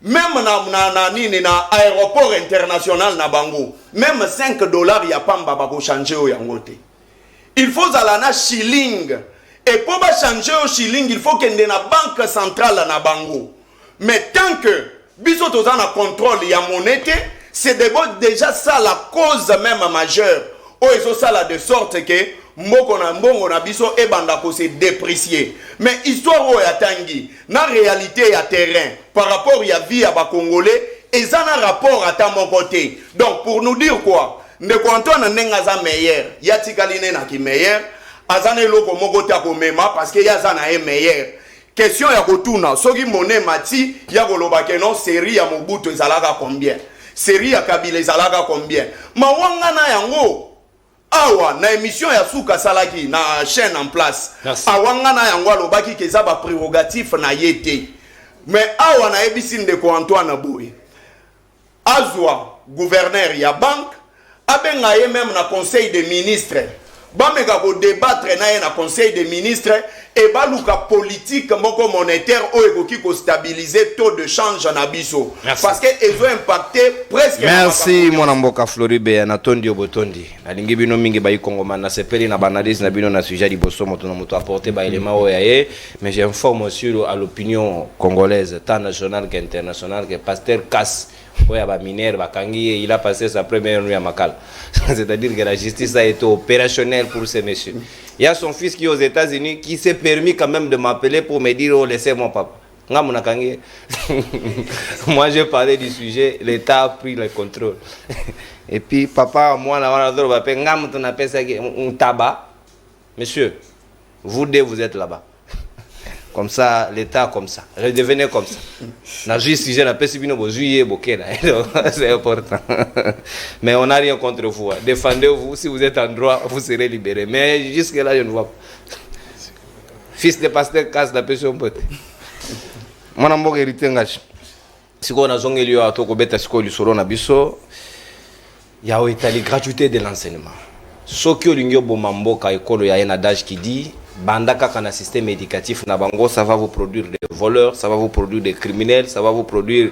Speaker 5: même na aéroport international na bango, même $5 ya pamba bako changer o yangote. Il faut zalana shilling et pour ba changer au shilling, il faut kende na banque centrale na bango. Mais tant que biso tozana contrôle ya monnaie, c'est déjà ça la cause même majeure. Oyo ça la de sorte que mboko na mbongo na biso e banda ko se déprécier. Mais histoire oyo atangi na réalité ya terrain par rapport ya vie à ba congolais et ça na rapport à ta mon côté. Donc pour nous dire quoi, ndeko Antoine ndenga za meilleur, ya tikaline na ki meilleur, azane loko moko ta ko mema parce que ya za na e meilleur. Question ya kotuna, soki monnaie mati ya koloba ke non série ya Mobutu ezalaka combien? Série ya Kabila ezalaka combien? Ma wanga na yango awa na émission ya Suka Salaki na chaîne en place. Awanga na yango alobaki ke za ba prérogatif na yete. Mais awa na ebisi ndeko Antoine Boye. Azwa gouverneur ya banque abenga ye même na conseil des ministres. bameka ko débattre na na conseil des ministres et baluka politique moko monétaire o ekoki ko stabiliser taux de change na biso parce que ils ont impacté presque.
Speaker 1: Merci mon amboka Floribe na tondi obotondi nalingi bino mingi ba ikongoma na sepeli na banalise na bino na sujet liboso moto na moto apporter ba élément o yaye mais j'informe sur à l'opinion congolaise tant nationale qu'internationale que pasteur Casse oya ba mineur bakangi il a passé sa première nuit à Makala. C'est-à-dire que la justice a été opérationnelle pour ces messieurs. Il y a son fils qui est aux États-Unis qui s'est permis quand même de m'appeler pour me dire oh laissez-moi papa. Moi j'ai parlé du sujet, l'État a pris le contrôle. Et puis papa moi on appelle ça un tabac. Monsieur, vous deux vous êtes là-bas. Comme ça, l'État comme ça. Redevenez comme ça. La justice, j'ai la paix, c'est important. Mais on n'a rien contre vous. Défendez-vous. Si vous êtes en droit, vous serez libérés. Mais jusque-là, je ne vois pas. Fils de pasteur casse la paix sur un pote. Mon amour hérité ngachi. Si on a zongé lieu à toko beta siko lisoro na biso, ya o itali gratuité de l'enseignement. Sokyo lingyo bomambo ka ekolo ya enadage qui dit bandaka kana système éducatif na bango ça va vous produire des voleurs, ça va vous produire des criminels, ça va vous produire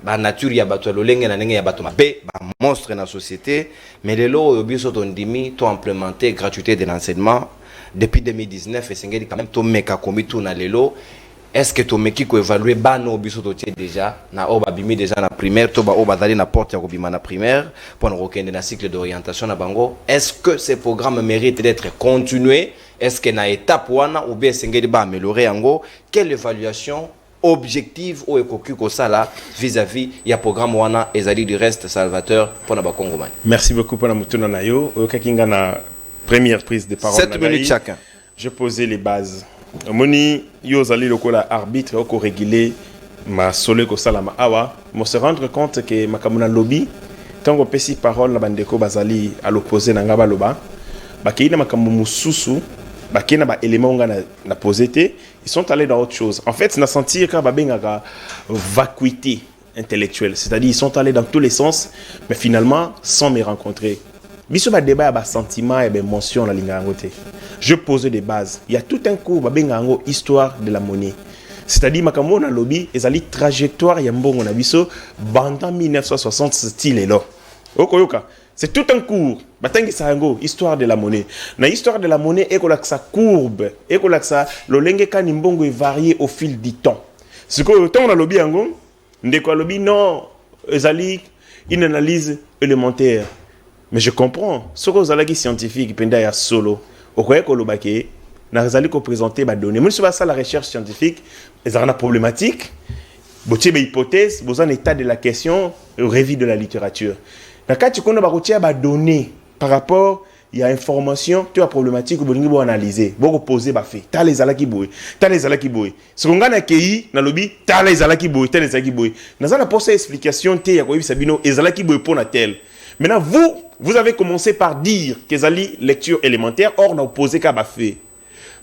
Speaker 1: ba nature ya bato lolenge na ndenge ya bato mabe ba monstre na société mais les lots obiso tondimi to implémenter gratuité de l'enseignement depuis 2019 et sengeli quand même to meka komi tout na lelo. Est-ce que tu meki ko évaluer ba no biso to déjà na oba bimi déjà na primaire to ba oba dali na porte ya ko bima na primaire pour no rekende na cycle d'orientation na bango? Est-ce que ces programmes méritent d'être continués? Est-ce que na étape wana ou bien sengeli ba améliorer yango? Quelle évaluation objective ou ekoki ko sala vis-à-vis ya programme wana ezali du reste salvateur pour na ba Congomani?
Speaker 2: Merci beaucoup pour la mutuna na yo. Okakinga na première prise de parole.
Speaker 1: 7 minutes chacun.
Speaker 2: Je posais les bases. Moni yo zali lokola arbitre oko réguler ma sole ko sala ma awa mo se rendre compte que makamuna lobby tant qu'on pesi parole na bandeko bazali à l'opposé na ngaba loba bakina makamu mususu bakina ba élément nga na posé ils sont allés dans autre chose. En fait na sentir ka babengaka vacuité intellectuelle, c'est-à-dire ils sont allés dans tous les sens mais finalement sans me rencontrer. Biso ba débat ba sentiment et émotion la linga ngote. Je posais des bases. Il y a tout un cours ba benga ngo histoire de la monnaie. C'est-à-dire makambo na lobby ezali trajectoire ya mbongo na biso banda 1960 style et là. Okoyoka, c'est tout un cours. Batangi sango histoire de la monnaie. Na histoire de la monnaie ekolaksa courbe, ekolaksa lolenge ka mbongo est varié au fil du temps. Ce que autant na lobby yango ndeko lobby non ezali une analyse élémentaire. Mais je comprends. Ce que vous avez scientifique, penda ya solo. Au croyez que l'obake, n'a pas ko présenter ba données. Moi je ça la recherche scientifique, ils ont une problématique. Botier ba hypothèse, vous en état de la question, revue de la littérature. Na quand tu connais ba rotier ba données par rapport il y a information, tu as problématique ou bolingi bo analyser, bo poser ba fait. Ta les ala ki boy, ta les ala ki boy. Ce qu'on a kei na lobby, ta les ala ki boy, ta les ala ki boy. Na za na poser explication te ya ko yebisa bino ezala ki boy pour na tel. Maintenant, vous avez commencé par dire que c'est lecture élémentaire, or on a opposé qu'à Bafé.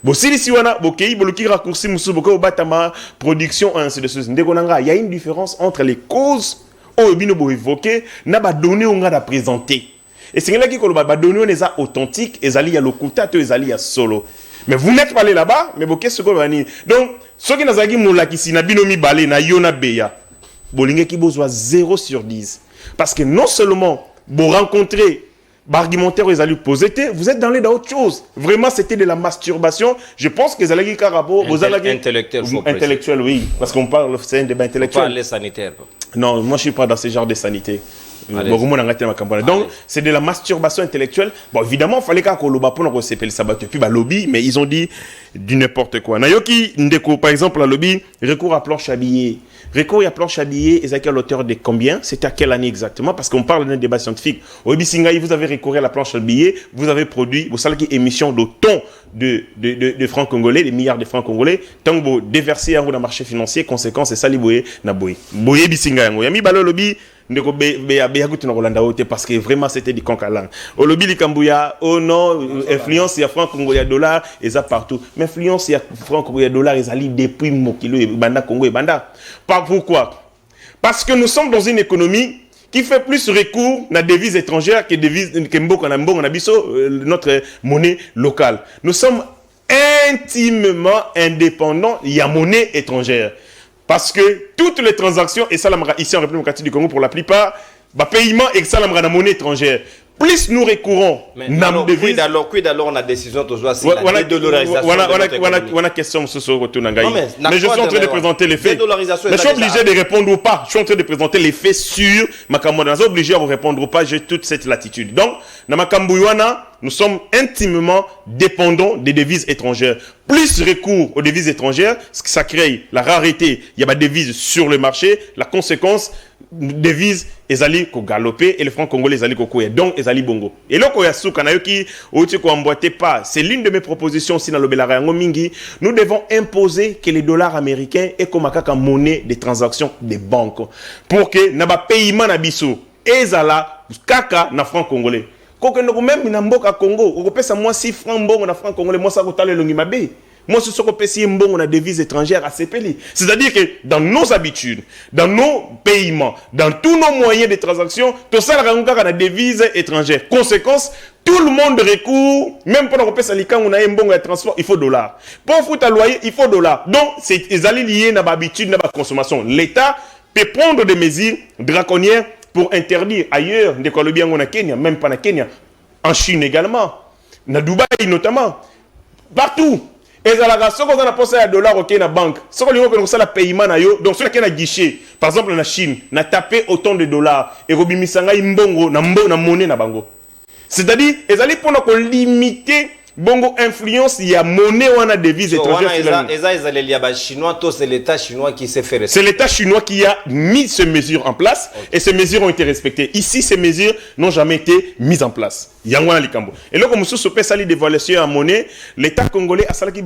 Speaker 2: Bon, si ici on a qui raccourci Moussou, Batama, production, ainsi de suite. Il y a une différence entre les causes au bino évoqué, n'a pas donné on a présenté. Et c'est là qui a donné on est authentique, et zali ya lokuta, et zali ya solo. Mais vous n'êtes pas allé là-bas, mais qu'est-ce que vous avez dit? Donc, ceux qui n'ont moula qui si na binomi balé na yona beya, bolingue qui besoin 0 sur 10. Parce que non seulement vous rencontrez l'argumentaire où ils allaient poser, vous êtes dans autre chose. Vraiment, c'était de la masturbation. Je pense que les allaient rapport aux intellectuels, oui. Parce qu'on parle, c'est un débat intellectuel.
Speaker 1: On parle sanitaire.
Speaker 2: Non, moi je ne suis pas dans ce genre de sanité. Donc, c'est de la masturbation intellectuelle. Bon, évidemment, il fallait qu'on le pour nous s'appelle ça puis lobby, mais ils ont dit du n'importe quoi. Nayoki Ndeko, par exemple, la lobby, recours à planche habillée. Recours à planche habillée, et à l'auteur de combien? C'était à quelle année exactement? Parce qu'on parle d'un débat scientifique. Au Bisingaï, vous avez recouru à la planche habillée, vous avez produit, vous savez qu'il y a émission d'autant de francs congolais, des milliards de francs congolais, tant que vous déversez dans le marché financier, conséquence, c'est ça, les na boy. Boye Bisingaï, yami balo lobby, parce que vraiment c'était du concalan. Au lobby du Kambouya, oh non, influence, il y a francs congolais dollars, et ça partout. Mais influence, il y a francs congolais dollars, ils allaient depuis Mokilo et Banda Congo et Banda. Pourquoi? Parce que nous sommes dans une économie qui fait plus recours à devises étrangères que notre monnaie locale. Nous sommes intimement indépendants, il y a monnaie étrangère. Parce que toutes les transactions, et ça ici en République démocratique du Congo pour la plupart, paiement et ça la monnaie étrangère. Plus nous recourons
Speaker 1: quid alors la décision de jouer la dédollarisation.
Speaker 2: Voilà question sur ce retour. Mais je suis en train de présenter les faits. Mais je suis obligé de répondre ou pas. Je suis en train de présenter les faits sur Makambo. Je suis obligé de répondre ou pas. J'ai toute cette latitude. Donc, dans Makambo, nous sommes intimement dépendants des devises étrangères. Plus recours aux devises étrangères, ça crée la rareté. Il y a des devises sur le marché. La conséquence, devises, ils allaient galoper et les francs congolais, ils allaient courir. Donc, ils allaient bongo. Et là, c'est l'une de mes propositions aussi dans le Belarango Mingi. Nous devons imposer que les dollars américains aient comme monnaie des transactions des banques. Pour que, na ba paiement na biso, ezala, kaka na francs congolais. Même na mboka Congo, on peut ça moi 6 francs bon na francs congolais, moi ça coûte le longi mabe. Moi ce sont payé bon on a devises étrangères à CPL. C'est-à-dire que dans nos habitudes, dans nos paiements, dans tous nos moyens de transaction, tout ça la devises étrangères. Conséquence, tout le monde recourt, même pendant qu'on paye ça quand on a un bon transport, il faut dollar. Pour foutre à loyer, il faut dollar. Donc c'est ils allaient liés à l'habitude, à la consommation. L'État peut prendre des mesures draconiennes pour interdire ailleurs, des Colombiens en Kenya, même pas en Kenya, en Chine également, en Dubaï notamment, partout. Et ça la ce qu'on a pensé à dollar au Kenya banque, ce qu'on a ça la paiement na yo, donc ceux qui ont guichet, par exemple en Chine, n'a tapé autant de dollars et robimisanga imbongo na monnaie na bango. C'est-à-dire, ils allaient pour nous limiter bongo influence, il y a monnaie ou a devise étrangère.
Speaker 1: C'est l'État chinois qui s'est fait.
Speaker 2: C'est l'État chinois qui a mis ces mesures en place et ces mesures ont été respectées. Ici, ces mesures n'ont jamais été mises en place. Et là, comme nous sommes sali dévaluation en monnaie, l'État congolais a sali qui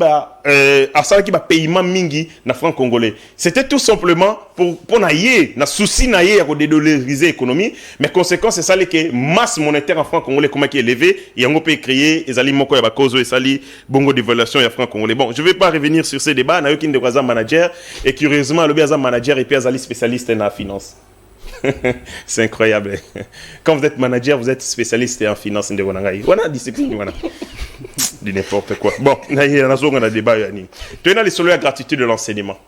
Speaker 2: va paiement mingi na franc congolais. C'était tout simplement pour naïe, na souci naïe à dédollariser l'économie, mais conséquence c'est ça que masse monétaire en franc congolais comment qui est élevé, et on peut créer les aliments quoi cause et sali bongo dévaluation et franc congolais. Bon, je vais pas revenir sur ces débats, na yo qui ne manager et curieusement le bien manager et puis azali spécialiste en finance. C'est incroyable. Quand vous êtes manager, vous êtes spécialiste en finance. On a discipline. De n'importe quoi. Bon, il y a un débat. Tu es dans les solos à gratuité de l'enseignement.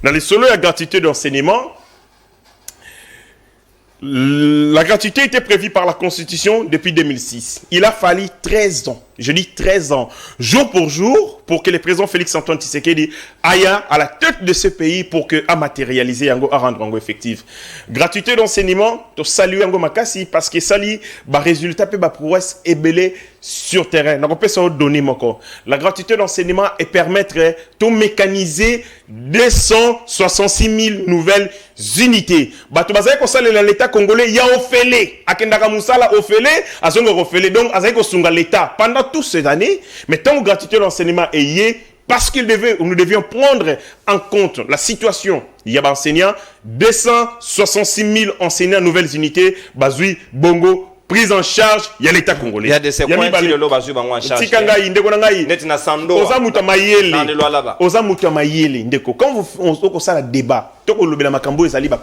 Speaker 2: Dans les solos à gratuité de l'enseignement, la gratuité était prévue par la Constitution depuis 2006. Il a fallu 13 ans. Je dis 13 ans, jour pour jour, pour que le président Félix-Antoine Tshisekedi aille à la tête de ce pays pour que à matérialiser, à rendre effectif. Gratuité d'enseignement, to saluer Ango Makasi parce que sali ba résultat pe ba prouesse est belé sur terrain. Donc on peut se donner encore. La gratuité d'enseignement est permettre de mécaniser 266 000 nouvelles unités. Bato bazay ko sala l'État congolais ya ofele, akendaka musala ofele, azongo ofele donc azay ko sunga l'État pendant toutes ces années, mais tant que gratuité d'enseignement est liée, parce nous devions prendre en compte la situation. Il y a des enseignants, 266 000 enseignants, nouvelles unités, Bazoui, Bongo, prise en charge, il y a l'État congolais.
Speaker 1: Il y a des séquences qui le Bazoui en charge.
Speaker 2: Tikangaï, Ndekonangaï,
Speaker 1: Netina Sando,
Speaker 2: Ozamuta Mayele, Ndeko. Quand on ça le débat,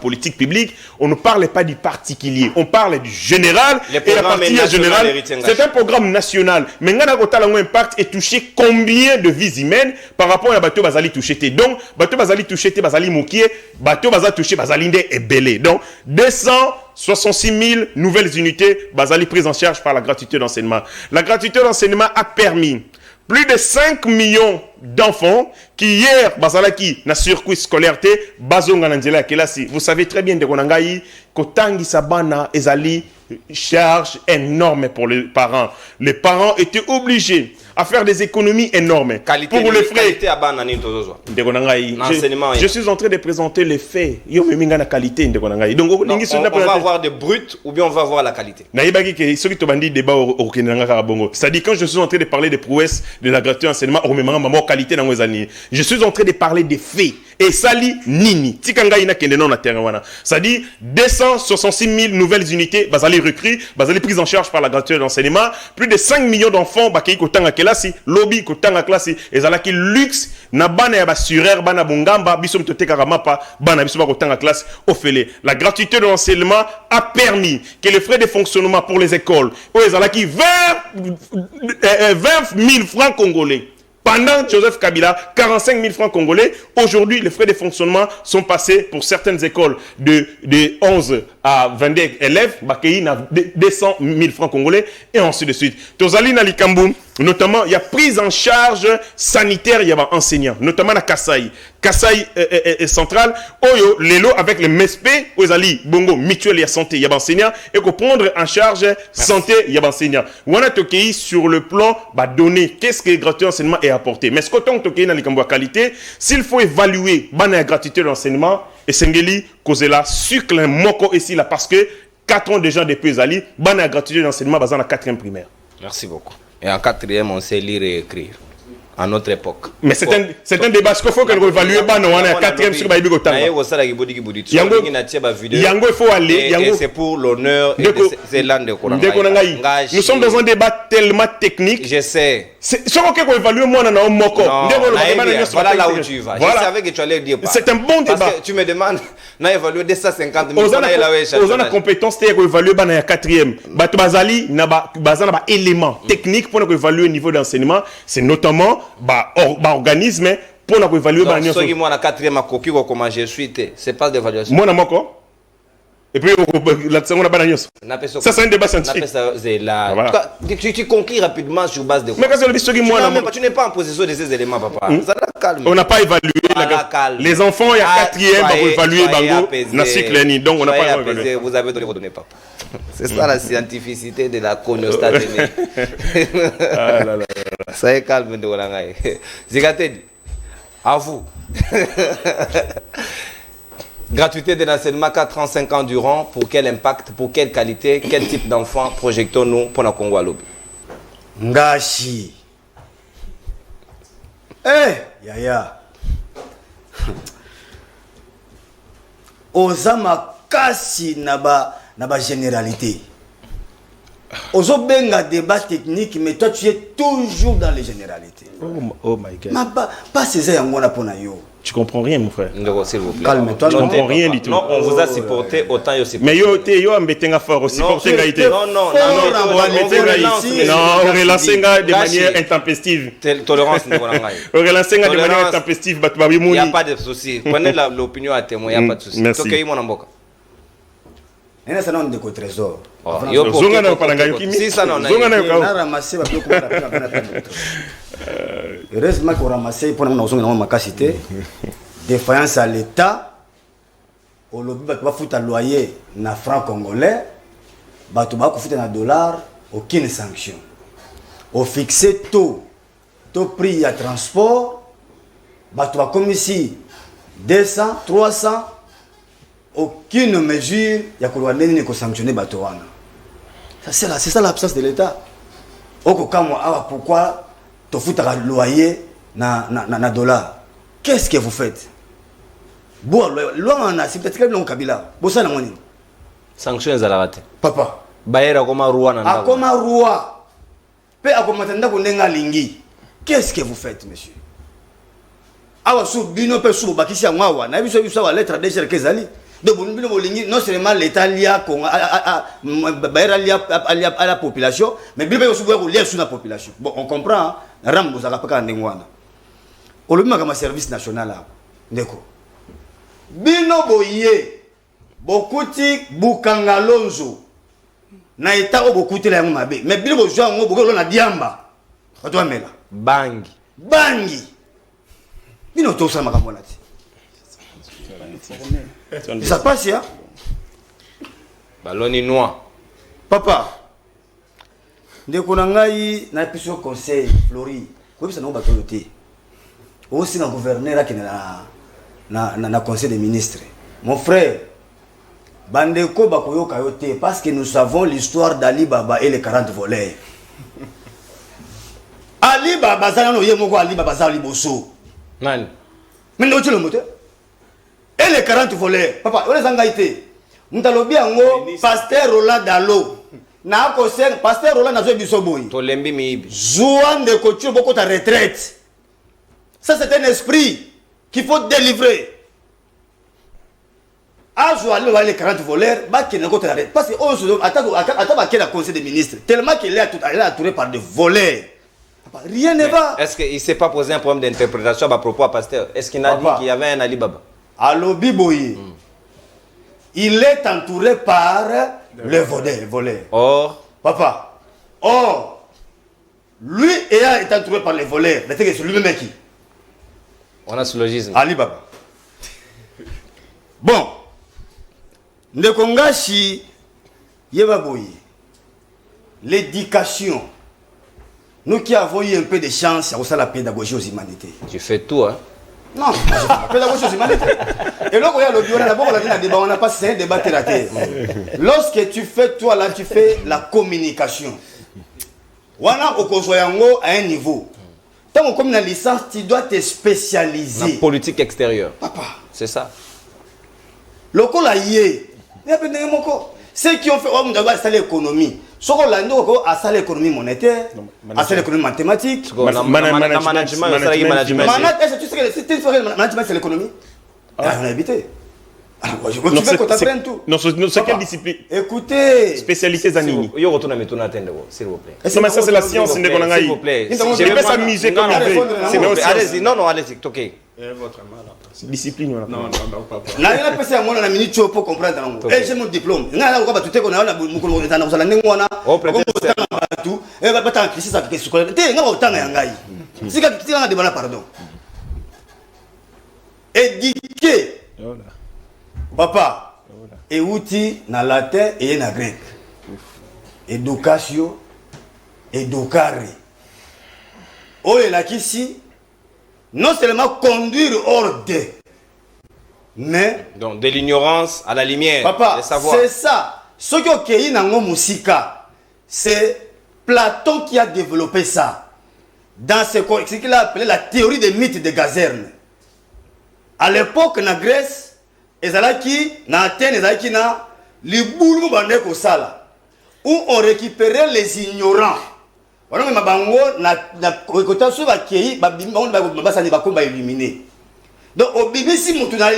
Speaker 2: politique publique, on ne parle pas du particulier, on parle du général et la partie générale. C'est un programme national. Mais impact est touché combien de vies humaines par rapport à Bateau Bazali touché. Donc, Bateau Bazali touché, Bazali Moukié, Bateau Bazali touché, Bazali Nde est belé. Donc, 266 000 nouvelles unités, Bazali prise en charge par la gratuité d'enseignement. La gratuité d'enseignement a permis plus de 5 millions d'enfants qui hier, Bazalaki, na circuit scolaire, Bazonga Nanzela Kelasi. Vous savez très bien de Konangaï, Kotangi Sabana, Ezali, charge énorme pour les parents. Les parents étaient obligés à faire des économies énormes.
Speaker 1: Qualité,
Speaker 2: pour les frais.
Speaker 1: Je
Speaker 2: suis en train de présenter les faits. Donc,
Speaker 1: on va avoir des bruts ou bien on va avoir la qualité.
Speaker 2: C'est-à-dire quand je suis en train de parler des prouesses de la gratuité d'enseignement, je suis en train de parler des faits. et sali nini tikanga ina kende non na terrain wana c'est-à-dire 266 000 nouvelles unités bazali recrues bazali prises en charge par la gratuité d'enseignement plus de 5 millions d'enfants bakei kotanga kelasi lobby kotanga classe ezalaki luxe na bana ya basureur bana bongamba biso mtotekaka mapa bana biso bakotanga classe ofele la gratuité de l'enseignement a permis que les frais de fonctionnement pour les écoles ezalaki 20 000 francs congolais. Pendant Joseph Kabila, 45 000 francs congolais. Aujourd'hui, les frais de fonctionnement sont passés pour certaines écoles de 11 à 22 élèves. Bakei na 200 000 francs congolais et ainsi de suite. Tozali na Likambu, notamment, il y a prise en charge sanitaire, il y a enseignants, notamment na Kasai. Kasai central, Oyo, Lelo avec le MESP, Ozali, Bongo, mutuelle et santé, il y a enseignants, et qu'on prendre en charge santé, il y a enseignants. On a toqué sur le plan, donner, qu'est-ce que le gratuité d'enseignement est apporté. Mais ce qu'on a toqué dans les qualité, s'il faut évaluer, la gratuité d'enseignement, et Sengeli, Kozela, Sucre, Moko, ici, là, parce que 4 ans déjà depuis Zali, la gratuité d'enseignement, basé en 4e primaire.
Speaker 1: Merci beaucoup. Et en 4e, on sait lire et écrire. À notre époque.
Speaker 2: Mais c'est un débat. Ce qu'il faut qu'on évalue, on a 4e sur Baïbi Gotan. Yango, il faut aller.
Speaker 1: Et c'est pour l'honneur et c'est l'un de Kouranga.
Speaker 2: Nous sommes dans un débat tellement technique.
Speaker 1: Je sais.
Speaker 2: C'est ce qu'on évalue, moi, on a un moko.
Speaker 1: Voilà là où tu vas. Je savais que tu allais dire.
Speaker 2: C'est un bon débat.
Speaker 1: Parce que tu me demandes, on a évalué 250 000.
Speaker 2: On a la compétence, c'est qu'on évalue dans la 4e. Bazali, on a un élément technique pour évaluer le niveau d'enseignement. C'est notamment organisme pour évaluer
Speaker 1: donc ceux qui moi la 4e à coquille comment je suis c'est pas d'évaluation
Speaker 2: moi na moko et puis la seconde ça c'est un débat scientifique
Speaker 1: tu conclus rapidement sur base de quoi
Speaker 2: mais
Speaker 1: tu n'es pas en possession de ces éléments papa
Speaker 2: on n'a pas évalué les enfants il y a 4e pour évaluer na cycle donc on n'a pas évalué
Speaker 1: vous avez donné vos données papa c'est ça la scientificité de la cognostate ça est calme de Olangaï. Zigate, à vous. Gratuité de l'enseignement 4-5 ans durant, pour quel impact, pour quelle qualité, quel type d'enfant projectons-nous pour la Congo à l'Obi?
Speaker 3: Ngashi. Yaya. Ozama kasi naba généralité. Ozo benga débat technique, mais toi tu es toujours dans les généralités.
Speaker 2: Oh my God.
Speaker 3: Pas ces yangona pona yo.
Speaker 2: Tu comprends rien, mon frère.
Speaker 1: S'il vous plaît.
Speaker 3: Calme-toi.
Speaker 2: Tu comprends rien du tout.
Speaker 1: Non, on vous a supporté autant yo supporté.
Speaker 2: Mais yo ambetenga fort aussi supporter gaïté.
Speaker 1: Non,
Speaker 2: on relance de manière intempestive.
Speaker 1: Tolérance de
Speaker 2: on relance de manière intempestive.
Speaker 1: Il n'y a pas de souci. Prenez l'opinion à témoin, il n'y a pas de souci.
Speaker 2: Merci.
Speaker 3: Il y a un nom de trésor.
Speaker 1: Si ça n'en a
Speaker 3: heureusement qu'on ramasse pour nous cité défaillance à l'État au lobby va foutre loyer na franc congolais va foutre na dollar aucune sanction au fixer taux prix à transport va comme ici 200 300 aucune mesure ya kolwaneni ko sanctionner bato wana. C'est ça l'absence de l'État. Pourquoi tu fous un loyer na dollar? Qu'est-ce que vous faites? Bon, loi on a c'est peut-être que l'on Kabila. Bon ça na ngoni.
Speaker 1: Sanctions à la rate.
Speaker 3: Papa.
Speaker 1: Baera comme roi na.
Speaker 3: A comme roi. Pe akomatanda ko ndenga lingi. Qu'est-ce que vous faites monsieur? Awa sou bino pe sou bakisi ya ngwa na biso biso wa lettre de kezali. Donc, non seulement l'État lié à la population, mais bien aussi lié sur la population. Bon, on comprend. Ram vous a pas qu'un déngouana. On le met comme service national là. D'accord. Bino boye, bokuti bukangalonzo. Na État au bokuti la mabe. Mais bino bojo ngo bokolo na diamba. Oto mela.
Speaker 1: Bangi.
Speaker 3: Bino to sa makambo na ti. Ça passe, hein?
Speaker 1: Ballon noir.
Speaker 3: Papa, ndeko na ngai na piso conseil Flori. Ko bisa no bato yote. Aussi na gouverneur qui na conseil des ministres. Mon frère, bandeko bakoyoka yote parce que nous savons l'histoire d'Ali Baba et les 40 voleurs. Ali Baba ça no yemoko Ali Baba ça liboso.
Speaker 1: Nani?
Speaker 3: Mais no tilo mote. les 40 voleurs. Papa, on les a été. Nous avons bien pasteur Roland Dalo. Na ko sen pasteur Roland na zo biso boy.
Speaker 1: To lembi mi.
Speaker 3: Jouan de couture beaucoup ta retraite. Ça c'est un esprit qu'il faut délivrer. À jouer les 40 voleurs, bah qui n'est pas la parce que on se attends quel conseil des ministres tellement qu'il est entouré par des voleurs. Papa, rien ne va.
Speaker 1: Est-ce qu'il s'est pas posé un problème d'interprétation à propos à pasteur? Est-ce qu'il a dit qu'il y avait un Ali Baba?
Speaker 3: Allo Biboyi. Il est entouré par les voleurs.
Speaker 1: Or,
Speaker 3: Papa, lui est entouré par les voleurs. Mais c'est lui-même qui?
Speaker 1: on a ce logisme.
Speaker 3: Ali Baba. Bon. Ndekongashi Yebaboyi. L'éducation. Nous qui avons eu un peu de chance, c'est la pédagogie aux humanités.
Speaker 1: Tu fais tout, hein?
Speaker 3: Non, la pédagogie aux humanités. Et là, on n'a pas un débat terre à terre. Lorsque tu fais, toi là, tu fais la communication. Wana okozoyango à un niveau. Tant que comme une licence, tu dois te spécialiser.
Speaker 1: La politique extérieure.
Speaker 3: Papa.
Speaker 1: C'est ça.
Speaker 3: Loko la yé. Ceux qui ont fait, on doit installer l'économie. Ce qu'on a dit, c'est l'économie monétaire, c'est l'économie mathématique.
Speaker 1: Management,
Speaker 3: c'est l'économie. On a évité. Tu veux qu'on t'apprenne tout.
Speaker 2: Non, c'est quelle discipline?
Speaker 3: Écoutez.
Speaker 2: Spécialité Zanini.
Speaker 1: Yo retourne à mes tournages, s'il vous plaît.
Speaker 2: Ça, c'est la science,
Speaker 1: s'il vous plaît.
Speaker 2: Je vais s'amuser comme il veut.
Speaker 1: Allez-y, non, allez-y, ok.
Speaker 2: Discipline, voilà.
Speaker 5: Non, pas.
Speaker 3: Là, il y a un peu de minute pour comprendre. Et j'ai mon diplôme. Il y a un peu de temps qu'on a tout. Et va pas tant ça que scolaire. Tu n'as autant ngai. Si tu as demandé pardon. Éduquer. Papa. Et outil na latin et na grec. Éducation. Éducare. Oh et là ici. Non seulement conduire hors de, mais
Speaker 1: donc de l'ignorance à la lumière.
Speaker 3: Papa, c'est ça. Ce qui est dans Musika, c'est Platon qui a développé ça. Dans ce qu'il a appelé la théorie des mythes de Gazerne. À l'époque, en Grèce, Ezalaki, en Athènes, Ezalaki, na les boulons bandeko sala, où on récupérait les ignorants. Donc, au bébé, si vous avez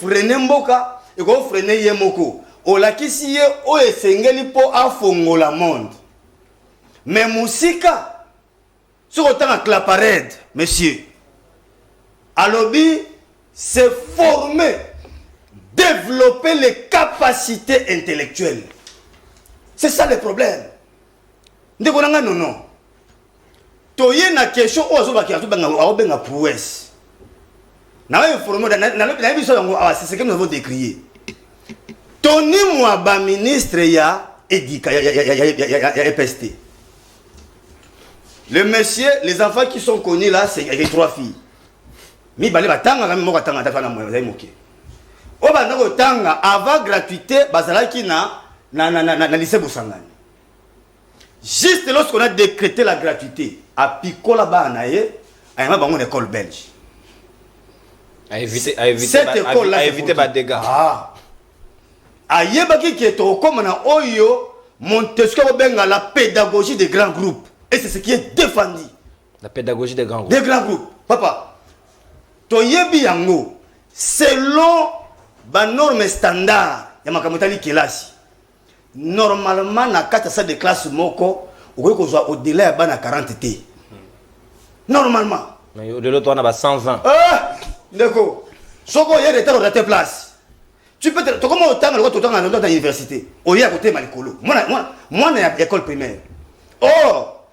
Speaker 3: freiner mboka, et vous freiner yemoko. O la kisi ye, o esengeli po afongola monde. Mais musika, sur autant à claparède, monsieur, à lobby, c'est former, développer les capacités intellectuelles. C'est ça le problème. Non. Toye na question ozo ba kiatu benga prouesse. Na informer na biso yango c'est ce que nous avons décrié. Tony Mwaba ministre ya édika ya EPST. Le monsieur, les enfants qui sont connus là, c'est les 3 filles. Mi balé batanga kami moko tanga tafana moyo zai moké. O ba ndako tanga avant gratuité bazalaki na lycée Bosangani. Juste lorsqu'on a décrété la gratuité, à Picola Banaye, à une école belge.
Speaker 1: À éviter les dégâts.
Speaker 3: Ah. À Yebaki qui est au comme Oyo, Montesquieu Benga la pédagogie des grands groupes. Et c'est ce qui est défendu.
Speaker 1: La pédagogie des grands groupes.
Speaker 3: Des grands groupes. Papa, Toyebi Yango, selon la norme standard, Yamakamotali Kelasi. Normalement, na 4 de classe moko, au-delà de 40 T. Normalement.
Speaker 1: Mais au-delà, on a 120.
Speaker 3: Ah, d'accord. Si tu as retard dans tes places, tu peux te. Comment autant dans l'université? Au y a côté Malikolo. Moi, j'ai école primaire. Or,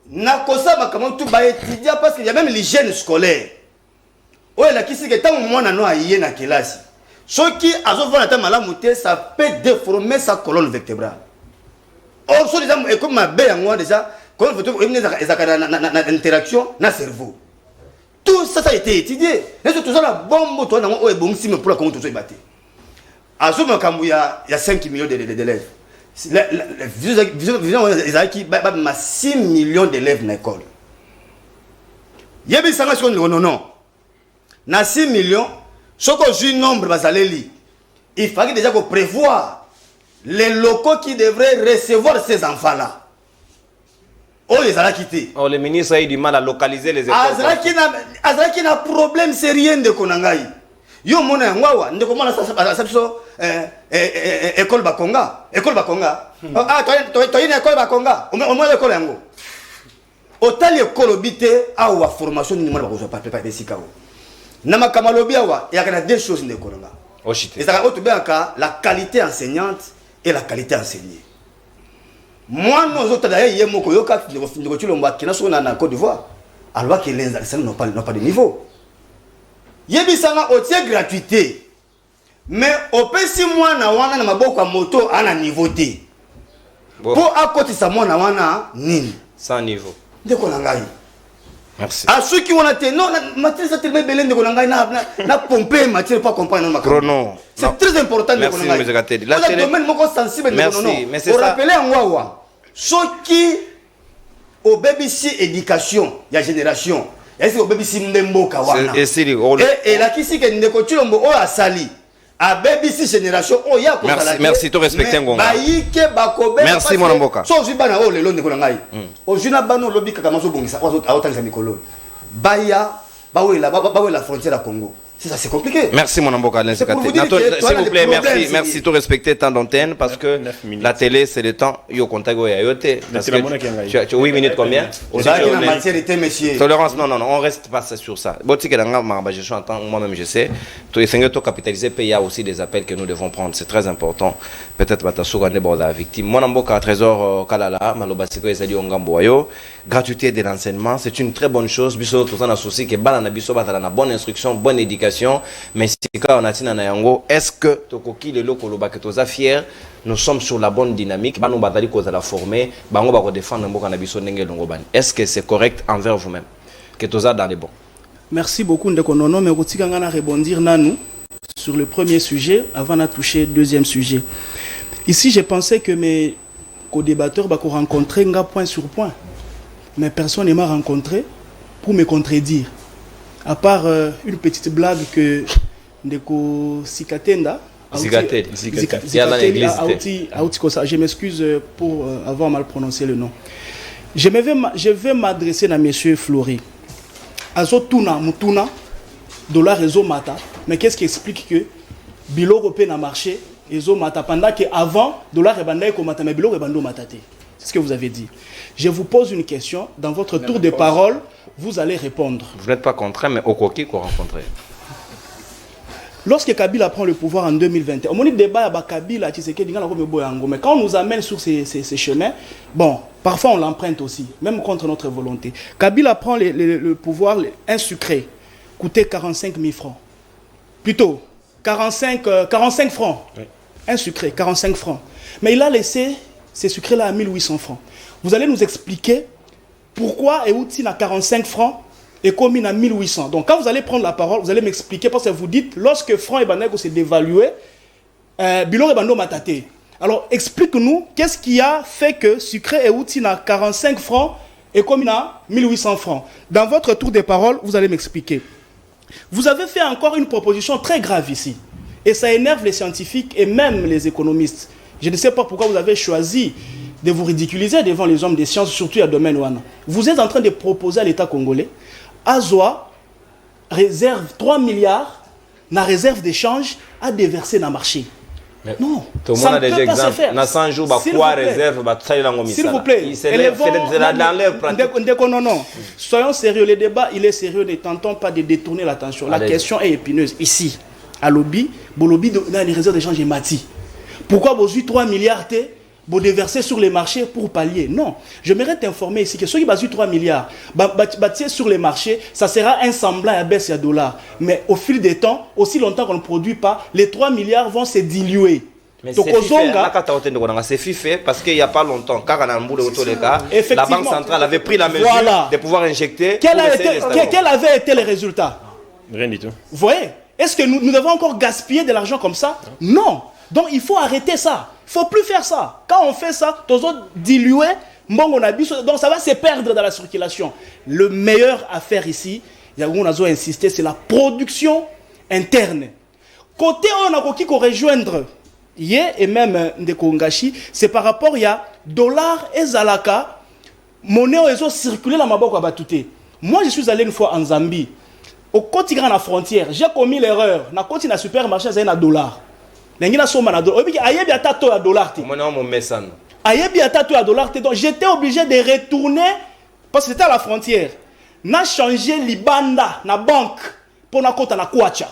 Speaker 3: na kosa comment tu vas étudier parce qu'il y a même l'hygiène scolaire. Oh, la qui c'est que tant moi na no aïe na classe. Ce qui a ça peut déformer sa colonne vertébrale. Or, sur les hommes, et comme ma belle en moi déjà, quand il y a une interaction dans le cerveau. Tout ça, ça a été étudié. Mais tout ça, la bombe, toi, on est bon, si pour la comment tout ça est battu. À ce moment, il y a 5 millions d'élèves. Il y a 6 millions d'élèves dans l'école. Il y a des sanctions, non. na 6 millions, ce que j'ai nombre bazaleli, il fallait déjà prévoir les locaux qui devraient recevoir ces enfants-là. Oh, les a quittés.
Speaker 1: Oh, le ministre a eu du mal à localiser les écoles.
Speaker 3: Azraki na problème sérieux de Konangai. Yo mona ngwawa ndeko mona sa école Bakonga. École Bakonga. Ah, toi une école Bakonga. Au moins école yango. Autant l'école obité awa formation ni mona bakozo pas de sikao. Na makamalobi awa, il y a deux choses de Konanga.
Speaker 1: Oh shit.
Speaker 3: Et ça va la qualité enseignante et la qualité enseignée. Moi, nous autres d'ailleurs, hier, mon coyoka, nous sommes en Côte d'Ivoire. Alors que les enseignants n'ont pas de niveau. Il y a des gratuité. Mais au PC, moi, na wana na maboko moto à un niveau T. Pour à côté ça, moi, na wana nini.
Speaker 1: Sans niveau.
Speaker 3: De Konangai.
Speaker 1: Merci.
Speaker 3: À ceux qui ont été non, matière ça tellement belle de Konangai na pomper matière pas comprendre ma
Speaker 1: chrono.
Speaker 3: C'est très important de
Speaker 1: Konangai. Merci, M. Gateli.
Speaker 3: Là, c'est le domaine sensible de
Speaker 1: Merci, mais c'est
Speaker 3: ça. Pour
Speaker 1: ça.
Speaker 3: rappeler en Wawa. Ceux qui au BBC éducation, il y a génération. Il y a au BBC Ndembo Kawana. Et là qui c'est que Ndeko Chilombo o asali. À BBC génération o ya ko
Speaker 1: sala. Merci, tu respectes Ngonga.
Speaker 3: Baïke bakobe.
Speaker 1: Merci mon Mboka.
Speaker 3: So jibana o lelo ndeko ngai. O juna bano lobi kaka maso bongisa. O tangisa mikolo. Baya la frontière à Congo. C'est compliqué.
Speaker 1: Merci mon Mboka. S'il vous plaît, merci. Tu respecter temps d'antenne parce que la télé c'est le temps. Yo contago ya yote. Tu as 8 minutes combien? Tolérance, non, on reste pas sur ça. Je suis en temps, moi-même je sais. Tu es capitalisé, il y a aussi des appels que nous devons prendre. C'est très important. Peut-être la victime. Mon Mboka, Trésor Kalala, Malobasiko Ezali Ongamboyo. Gratuité de l'enseignement, c'est une très bonne chose. Biso tout en associé que bana biso batala na bonne instruction, bonne éducation. Mais si on a tina na yango, est-ce que tokoki le loko loba que toza fier, nous sommes sur la bonne dynamique. Banu batali ko za la former, bango ba ko défendre mboka na biso ndenge longo bani. Est-ce que c'est correct envers vous-même que toza dans les bons?
Speaker 4: Merci beaucoup ndeko nono, mais kotika ngana rebondir nanou sur le premier sujet avant de toucher le deuxième sujet. Ici, je pensais que mes co-débatteurs ba ko rencontrer nga point sur point. Mais personne ne m'a rencontré pour me contredire. À part une petite blague que Ndeko Sikatenda, je m'excuse pour avoir mal prononcé le nom. Je vais m'adresser à M. Flori. Azo Tuna, Mutuna, dollar réseau Mata. Mais qu'est-ce qui explique que Bilo Européen a marché, réseau Mata, pendant qu'avant, dollar et Bandaï Komata, mais Bilo et Bando Matate. C'est ce que vous avez dit. Je vous pose une question. Dans votre tour de parole, vous allez répondre.
Speaker 1: Vous n'êtes pas contraint, mais au coquille qu'on rencontre.
Speaker 4: Lorsque Kabila prend le pouvoir en 2021, on dit débat avec Kabila, mais quand on nous amène sur ces chemins, bon, parfois on l'emprunte aussi, même contre notre volonté. Kabila prend le pouvoir, un sucré, coûtait 45 000 francs. Plutôt, 45 francs. Oui. Un sucré, 45 francs. Mais il a laissé ces sucrés-là à 1800 francs. Vous allez nous expliquer pourquoi Eouti n'a 45 francs et Komine à 1800. Donc quand vous allez prendre la parole, vous allez m'expliquer parce que vous dites, lorsque franc et Bandego s'est dévalué, Bilor et Bando Matate. Alors explique-nous, qu'est-ce qui a fait que sucré Eouti n'a 45 francs et Komine à 1800 francs. Dans votre tour de parole, vous allez m'expliquer. Vous avez fait encore une proposition très grave ici. Et ça énerve les scientifiques et même les économistes. Je ne sais pas pourquoi vous avez choisi de vous ridiculiser devant les hommes des sciences, surtout à domaine Wana. Vous êtes en train de proposer à l'État congolais, Azoa réserve 3 milliards, na réserve d'échange à déverser dans le marché.
Speaker 1: Mais
Speaker 4: non,
Speaker 1: tout le monde a des exemples. Dans 100 jours, quoi réserve,
Speaker 4: s'il vous plaît, non. Soyons sérieux, le débat il est sérieux, ne tentons pas de détourner l'attention. La question est épineuse. Ici, à Lobby, Bolobi dans les réserves d'échange est mati. Pourquoi vous avez 3 milliards vous déversez sur les marchés pour pallier? Non. J'aimerais t'informer ici que ceux qui basent 3 milliards bâtir sur les marchés, ça sera un semblant à baisse à $. Mais au fil des temps, aussi longtemps qu'on ne produit pas, les 3 milliards vont se diluer.
Speaker 1: Mais c'est fait parce qu'il n'y a pas longtemps, car la Banque centrale avait pris la mesure de pouvoir injecter.
Speaker 4: Quels avaient été les résultats?
Speaker 2: Rien du tout.
Speaker 4: Vous voyez? Est-ce que nous devons encore gaspiller de l'argent comme ça? Non. Donc il faut arrêter ça. Il ne faut plus faire ça. Quand on fait ça, tous autres diluer, donc ça va se perdre dans la circulation. Le meilleur à faire ici, on a insisté, c'est la production interne. Côté on a qui rejoindre et même de Kongashi, c'est par rapport il y a dollar et zalaka monnaie ils ont circulé la maboko à batouté. Moi je suis allé une fois en Zambie. Au côté grand la frontière, j'ai commis l'erreur. Na côté na supermarché c'est un dollar. N'engina soma na dollar. Ayebi atato à dollar ti.
Speaker 1: Moi non mon message.
Speaker 4: Ayebi atato à dollar ti. Donc j'étais obligé de retourner parce que c'était à la frontière. N'a changé libanda na banque pour na kota na kwacha.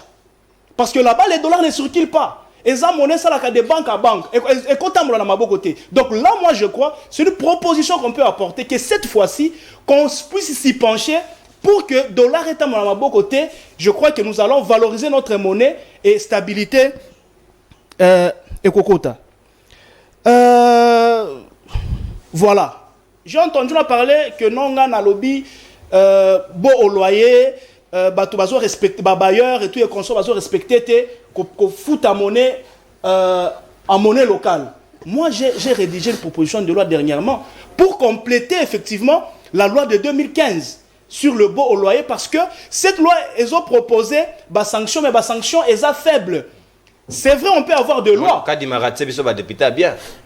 Speaker 4: Parce que là-bas les dollars ne circulent pas. Et ça monnaie ça là de banque à banque. Et quand on a ma côté. Donc là moi je crois c'est une proposition qu'on peut apporter que cette fois-ci qu'on puisse s'y pencher pour que dollar est à ma côté. Je crois que nous allons valoriser notre monnaie et stabilité et cocota. Voilà. J'ai entendu parler que non on a lobby beau au loyer bateau respecter bailleurs et tout et consommation respecter qu'on fout à monnaie en monnaie locale. Moi j'ai rédigé une proposition de loi dernièrement pour compléter effectivement la loi de 2015 sur le beau au loyer parce que cette loi ils ont proposé des sanctions mais des sanctions elles sont faibles. C'est vrai on peut avoir de loi.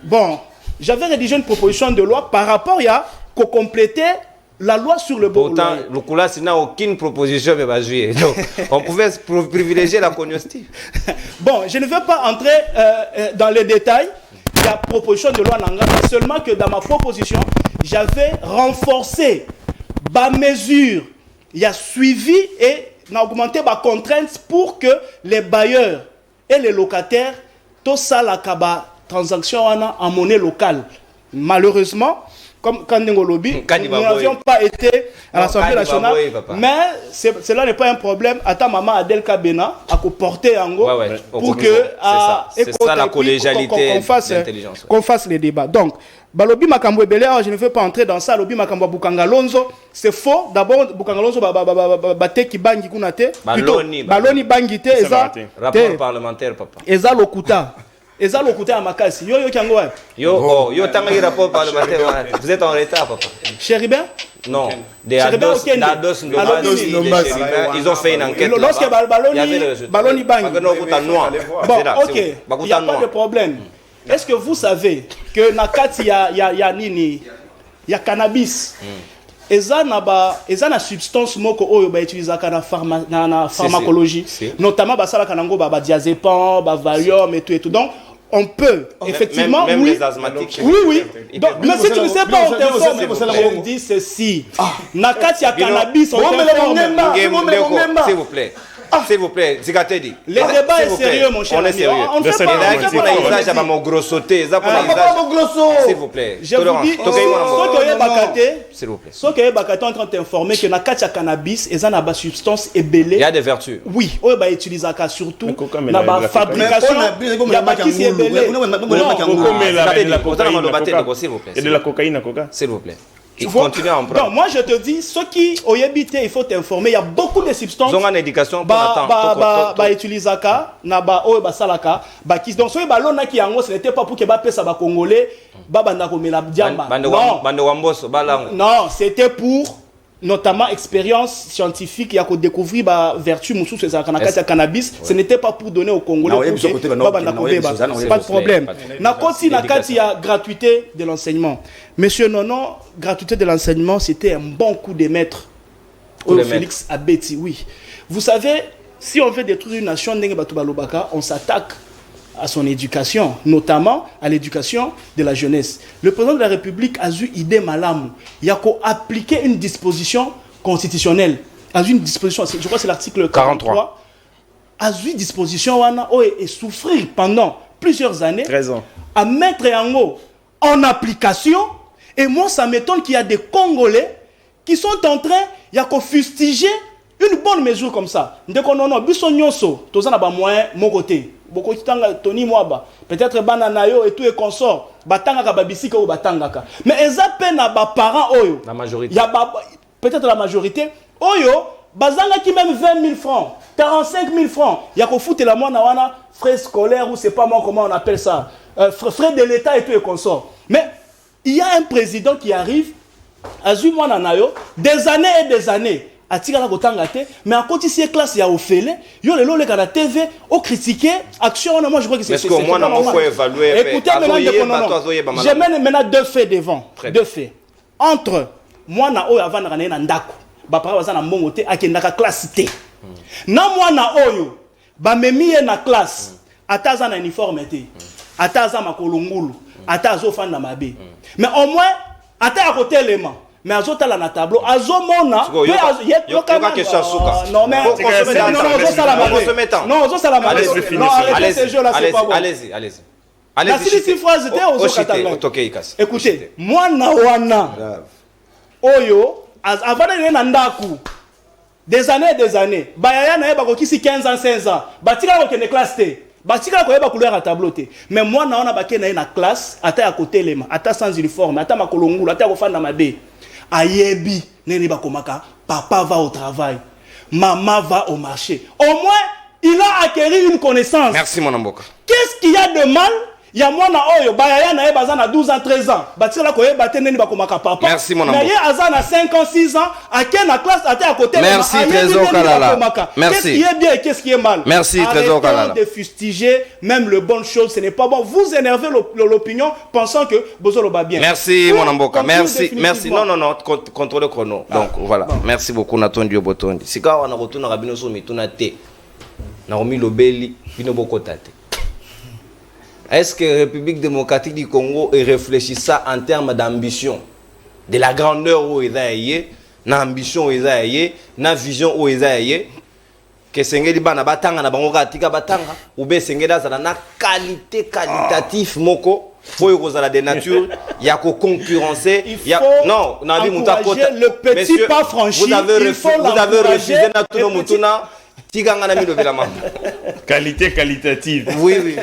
Speaker 4: Bon, j'avais rédigé une proposition de loi par rapport à qu'on compléter la loi sur le beau.
Speaker 1: Pourtant, le Koulas n'a aucune proposition mais va jouer. Donc, on pouvait privilégier la cognostique.
Speaker 4: Bon, je ne veux pas entrer dans les détails de la proposition de loi Nanga, mais seulement que dans ma proposition, j'avais renforcé ma mesure. Il y a suivi et augmenté ma contrainte pour que les bailleurs et les locataires, tout ça, la transaction en monnaie locale. Malheureusement, comme quand nous n'avions pas été à l'Assemblée nationale, mais cela n'est pas un problème. Attends, maman Adel Kabena a porté en go pour que
Speaker 1: c'est ça la collégialité
Speaker 4: qu'on fasse les débats. Donc, Balobi Makambo Belé, je ne veux pas entrer dans ça. Lobi Makambo Bukangalonzo, c'est faux. D'abord, Bukangalonzo Bate qui bangi kunate. Baloni bangite,
Speaker 1: rapport parlementaire, papa.
Speaker 4: Eza Lokuta. Eza Lokuta à Makasi. Yo Kango.
Speaker 1: Yo tangi rapport parlementaire. Vous êtes en retard, papa.
Speaker 4: Chéribin?
Speaker 1: Non. Des Ados, ils ont fait une enquête.
Speaker 4: Lorsque Baloni bangi. Bon, ok. Il n'y a pas de problème. Est-ce que vous savez que Nakati il y a cannabis et ça na substance moko oyo ba utiliser na pharmacologie notamment ba sala kanango ba diazépam ba valium et tout donc on peut effectivement
Speaker 1: même les asthmatiques
Speaker 4: oui donc mais si tu ne sais pas on t'informe je dis ceci Nakati il y a cannabis on t'informe
Speaker 1: s'il vous plaît. S'il vous plaît, Zikatedi.
Speaker 4: Les débats est sérieux, mon cher.
Speaker 1: On est sérieux.
Speaker 4: On ne fait pas
Speaker 1: mon gros sauté. S'il vous plaît.
Speaker 4: Je vous dis,
Speaker 1: s'il vous plaît.
Speaker 4: Ce que Bakate est en train de t'informer que Nakati cannabis et une substance ébellée.
Speaker 1: Il y a des vertus.
Speaker 4: Oui, on va utiliser surtout dans la fabrication. Il y a pas qui s'est ébellé.
Speaker 2: Il y a de la cocaïne à coca.
Speaker 1: S'il vous plaît. Il faut continuer à en prendre.
Speaker 4: Donc, moi je te dis, ceux qui ont habité, il faut t'informer. Il y a beaucoup de substances.
Speaker 1: Ils ont une éducation pour attendre.
Speaker 4: Utiliser ça, salaka, donc ceux qui ont ce n'était pas pour que ça va congolais, non, c'était pour notamment expérience scientifique, il y a qu'à découvrir la vertu de cannabis. Ce n'était pas pour donner aux Congolais. Pas de problème. Il y a gratuité de l'enseignement. Monsieur Nono, gratuité de l'enseignement, c'était un bon coup de maître. Félix Abeti, oui. Vous savez, si on veut détruire une nation, on s'attaque à son éducation, notamment à l'éducation de la jeunesse. Le président de la République a eu idée malam. Il y a qu'à appliquer une disposition constitutionnelle. A eu une disposition, je crois que c'est l'article 43. A eu une disposition et souffrir pendant plusieurs années.
Speaker 2: 13 ans.
Speaker 4: À mettre en application. Et moi, ça m'étonne qu'il y a des Congolais qui sont en train, il y a qu'à fustiger une bonne mesure comme ça. Non, bisonyoso, tous en a moyen, mon côté. Beaucoup de temps, Tony Mwaba, peut-être Bananayo et tout et consort, Batangaka Babisika ou Batangaka. Mais ils appellent à bas parents, Oyo.
Speaker 1: La majorité.
Speaker 4: Il y a peut-être la majorité. Oyo, Bazanga qui même 20 000 francs, 45 000 francs. Il y a qu'au foot et la moine, frais scolaires ou c'est pas moi comment on appelle ça. Frais de l'État et tout et consort. Mais il y a un président qui arrive, Azu Mwananayo, des années et des années. atikala kotanga te mais à côté si classe ya ofele yo lelo le kana TV au critiquer action moi je crois que c'est
Speaker 1: parce que moi non faut évaluer.
Speaker 4: Écoutez je mène maintenant deux faits devant deux faits entre moi na oyo avant na ndako ba papa baza na mbongo te akendaka classe te na moi na oyo ba memi na classe ataza na uniforme te ataza makolongulu atazo fanda mabe mais au moins ata à côté élément mais azotala na tableau azomona
Speaker 1: yoka question suka
Speaker 4: non mais non azosala mabe non arrêtez ce jeu là c'est pas bon
Speaker 1: allez-y
Speaker 4: la si phrase te écoutez moi na wana oyo avant de na ndaku des années bayaya na yeba ko kisi 15 ans 16 ans batika ko kende classe te batika ko yeba couleur à tableau te mais moi na wana bakena na classe ata ya côté élément ata sans uniforme ata makolongulu ata ko fanda mabe ayebi nene bakomaka papa va au travail maman va au marché au moins il a acquis une connaissance.
Speaker 1: Merci mon amboka.
Speaker 4: Qu'est-ce qu'il y a de mal? Il y a moi na oyo bayaya na yeba na 12 ans 13 ans batira ko yeba te nene bakomaka papa.
Speaker 1: Merci mon amboka.
Speaker 4: Mais azana 5 ans 6 ans à quel na classe ata à côté.
Speaker 1: Merci Trésor Kalala. Merci.
Speaker 4: Qu'est-ce qui est bien et qu'est-ce qui est mal?
Speaker 1: Merci Trésor Kalala.
Speaker 4: Arrêtez de fustiger même le bonne chose, ce n'est pas bon. Vous énervez l'opinion pensant que Bozolo va bien.
Speaker 1: Merci mon amboka. Merci. Non, contrôle le chrono. Donc voilà. Bon. Merci beaucoup Natondi Obotondi. Sika wana retourna rabino so mituna te. Na romi lobeli bino bokota te. Est-ce que la République démocratique du Congo réfléchit ça en termes d'ambition? De la grandeur où ils aillent, l'ambition où ils aillent, la vision où ils aillent, que Sengeli bana batanga na bango katika batanga, ou bien Sengeli za na qualité qualitatif moko. Faut y la de nature, il y a qu'au concurrencer.
Speaker 4: Il faut non, encourager le petit pas franchi.
Speaker 1: Vous avez refusé na tout le mutuna.
Speaker 2: Qualité qualitative.
Speaker 1: Oui.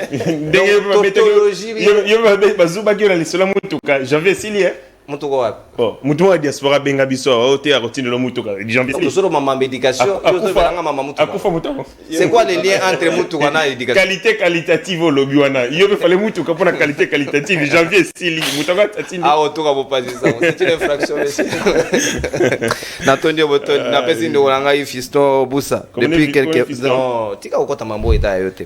Speaker 2: Tautologie. J'avais essayé.
Speaker 1: Bon,
Speaker 2: mutuwa diaspora benga biso ote a rotine lo mutuka.
Speaker 1: C'est quoi le lien entre mutuka na éducation?
Speaker 2: Qualité qualitative au lobiwana. Il me fallait mutuka pour la qualité qualitative. Janvier sili mutuka tatine.
Speaker 1: Ah otoka bo pas ça. C'est une infraction. Natondio boton na pesi ndo langa Fiston Busa depuis quelques non tika okota mambo eta yote.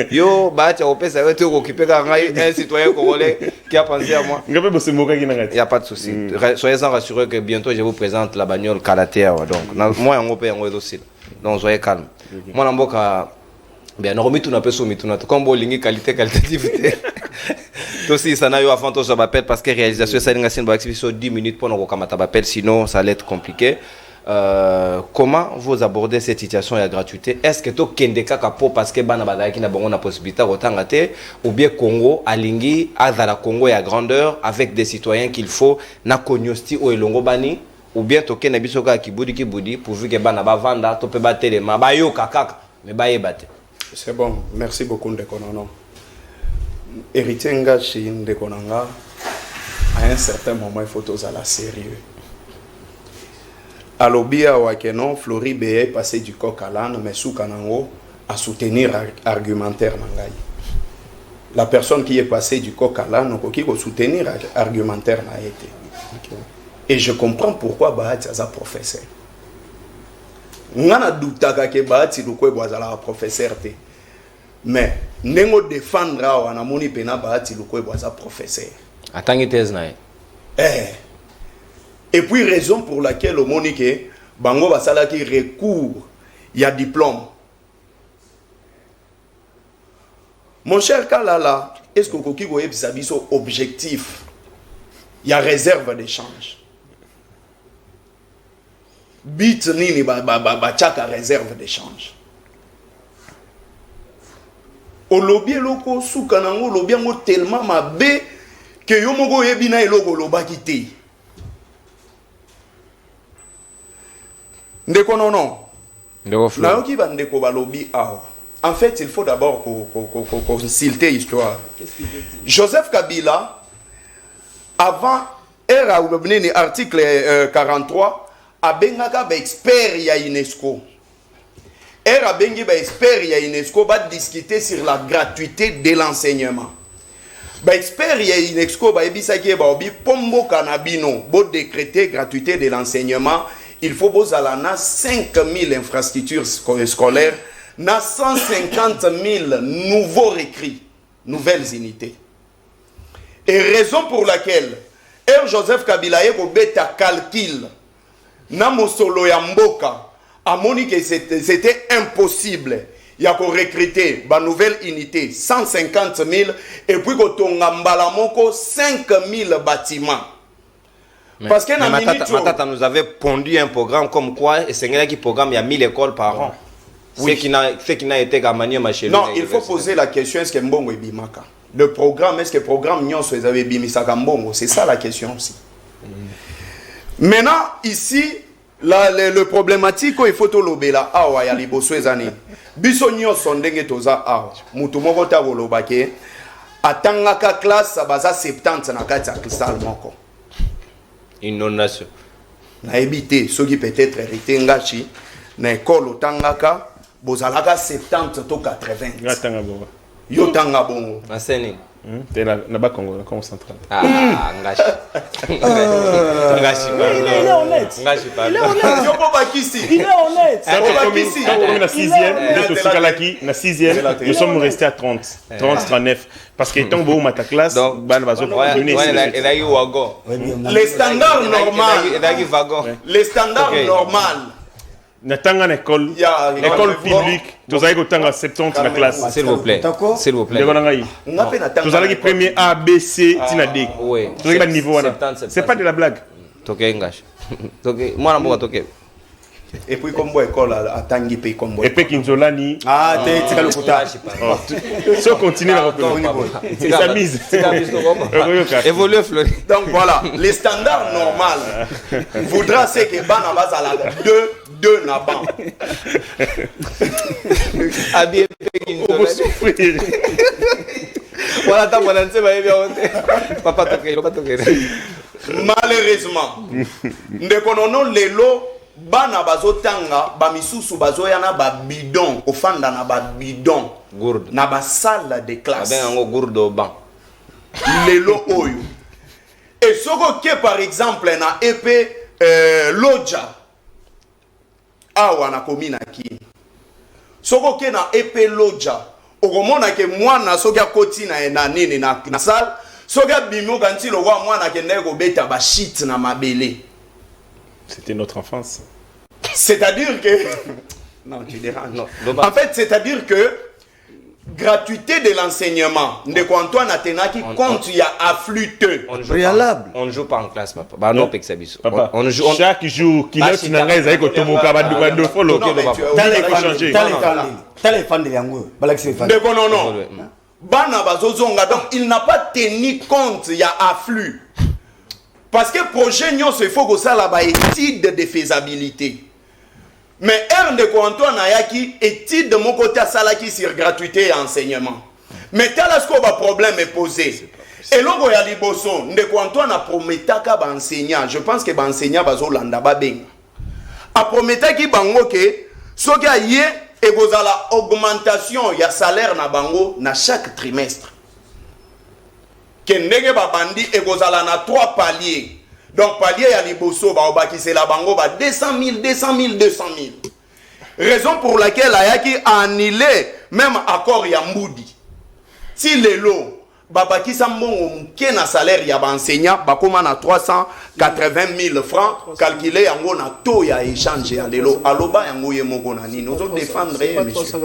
Speaker 1: Yo baacha opesa yote okipeka ngai un citoyen congolais qui a pensé à moi.
Speaker 2: Ngabe bo se moka kinangati.
Speaker 1: Il y a pas de souci. Soyez-en rassurés que bientôt je vous présente la bagnole Calatea. Donc, moi, on peut y aussi. Donc, soyez calme. Moi, je bien, on remet tout un peu sur mituna. Comme on ligne qualité qualitative. Aussi, ça n'a eu avant tout ça m'appelle parce que réalisation ça n'a pas sur 10 minutes pour nous comment t'appelles sinon ça allait être compliqué. Comment vous abordez cette situation de gratuité? Est-ce que tu kendeka kapo parce que bana badaki qui n'a pas la possibilité de ou bien Congo alingi azala Congo ya grandeur avec des citoyens qu'il faut na konyosti o elongo bani ou bien toke na biso ka kibudi pourvu que bana ba vanda to pe batele ma ba yo kakaka mais ba yebate.
Speaker 6: C'est bon, merci beaucoup Ndekonono. Héritier Ngachi Ndekonanga à un certain moment il faut tous aller sérieux. Alobia Wakeno, Flori Beye passé du coq à l'âne, mais sous Kanango à soutenir argumentaire Nangaï. La personne qui est passée du coq à l'âne, qui va soutenir argumentaire n'a été. Et je comprends pourquoi Bahati a professeur. Ngana doutaka ke Bahati lukwe boazala professeur te. Mais nengo défendra wana moni pena Bahati lukwe boazala professeur.
Speaker 1: Atangi thèse na.
Speaker 6: Et puis, raison pour laquelle au Monique, Bango Basala qui recourt, il y a diplôme. Mon cher Kalala, est-ce que vous avez un objectif? Il y a réserve d'échange. Bit nini ba réserve d'échange. Au lobby loko sous kanango lobby ngo tellement mabe que yo mogo yebina eloko loba kité. Ndeko non. Naoki bandeko balobi awa. En fait, il faut d'abord consulter l'histoire. Joseph Kabila, avant era ou article 43, a bengaka ba expert ya UNESCO. Era bengi ba expert ya UNESCO va discuter sur la gratuité de l'enseignement. Ba expert ya UNESCO ba ebisa ki ba obi pombo kanabino bo décréter gratuité de l'enseignement.
Speaker 5: il faut bozala na 5000 infrastructures scolaires, na 150 000 nouveaux recrues, nouvelles unités. Et raison pour laquelle Joseph Kabila eko beta calcul na mosolo ya mboka amoni que c'était impossible ya ko recruter ba nouvelle unité 150 000 et puis ko tonga mbala moko 5 000 bâtiments. Parce que
Speaker 1: Matata nous avait pondu un programme comme quoi et c'est qui programme il y a 1000 écoles par an. Oui. Ce qui n'a été gagné chez
Speaker 5: Non, il faut poser la question, est-ce que Mbongo est bimaka? Le programme, est-ce que le programme Nyon vous avez bimisaka Mbongo? C'est ça la question aussi. Maintenant, ici, le problématique, il faut tout l'obéla. Ah ouais, il y a les bossous années. Biso Nyon sont dengue toza ah. Mutumoko ta wolobake. Atangaka classe, baza 70 na kati ya cristal moko.
Speaker 1: Inondation.
Speaker 5: Na évité ceux qui peut-être hérité ngachi na école otangaka bozalaka 70 to 80.
Speaker 2: Ngatanga bongo.
Speaker 5: Yo tanga bongo.
Speaker 1: Na seni.
Speaker 2: T'es na ba Congo, na Congo central.
Speaker 1: Ah, ngashi. Ngashi.
Speaker 4: Il est honnête.
Speaker 1: Ngashi pas.
Speaker 4: Il est honnête.
Speaker 5: Yo ko bakisi.
Speaker 4: Il est honnête.
Speaker 2: Ça comme la 6e, de Sikalaki, la 6e, nous sommes restés à 30, 39 parce que tant beau ma ta classe, ban bazo
Speaker 5: les standards normal. Les standards normal.
Speaker 2: Natanga l'école publique, tous avez autant à 70 la classe.
Speaker 1: S'il vous plaît. S'il vous plaît.
Speaker 2: Tous avez premier A, B, C, tina D.
Speaker 1: Oui.
Speaker 2: Tous avez le niveau là. C'est pas de la blague.
Speaker 1: Toké ngash. Toké moi na toké.
Speaker 5: Et puis comme école à Tangi pays comme
Speaker 2: et puis Kinzolani.
Speaker 3: Ah, t'es le kouta.
Speaker 2: Si on continue la reproduction, c'est sa mise.
Speaker 1: Évolue Fleury.
Speaker 5: Donc voilà, les standards normaux voudra c'est que ban à base à la 2 na ban.
Speaker 1: Habillé Kinzolani. Voilà ta bonne c'est papa toké.
Speaker 5: Malheureusement, ndekonono lelo bana bazotanga ba misusu bazoyana ba bidon ofanda na ba bidon
Speaker 1: gourde
Speaker 5: na ba salle de classe
Speaker 1: ben ngo gourde au banc
Speaker 5: lelo oyo et soko ke par exemple na épée loja awa na komina ki soko ke na épée loja okomona ke mwana soki akoti na nini na salle soki abimi okanti lokwa mwana akende kobeta ba shit na mabele.
Speaker 2: C'était notre enfance.
Speaker 5: C'est-à-dire que... Non, tu déranges. Non. En fait, c'est-à-dire que gratuité de l'enseignement, Ndeko Antoine Atenaki, compte il y a afflûteux.
Speaker 1: Préalable. On ne joue pas en classe, papa. Bah non,
Speaker 2: papa. On joue chaque jour. Qui note une anglaise avec Otomoka, Badou, follow.
Speaker 3: T'as les fans de Yango.
Speaker 5: Ndeko, non. Bana bazozonga, donc il n'a pas tenu compte, il y a afflux. Parce que projet il faut que ça là étude de faisabilité. Mais Ndeko Antoine Ayaki étude de mon côté à Salaki sur gratuité et enseignement. Mais tel est-ce que le problème est posé. Et là il y a liboso Ndeko Antoine a promis que enseignant. Je pense que enseignant bazo landa ba ben. A promis que bango que soki yé et vous la augmentation il y a salaire na bango na chaque trimestre. Kendenge babandi ekozala na 3 paliers. Donc palier ya liboso ba obakise la bango ba 200 000. Raison pour laquelle ayaki a annulé même accord ya Mboudi. Si lelo babakisa mbongo muke na salaire ya enseignant bakoma na 380 000 francs calculé yango na taux ya échange ya lelo aloba yango ye moko na nini ozo défendre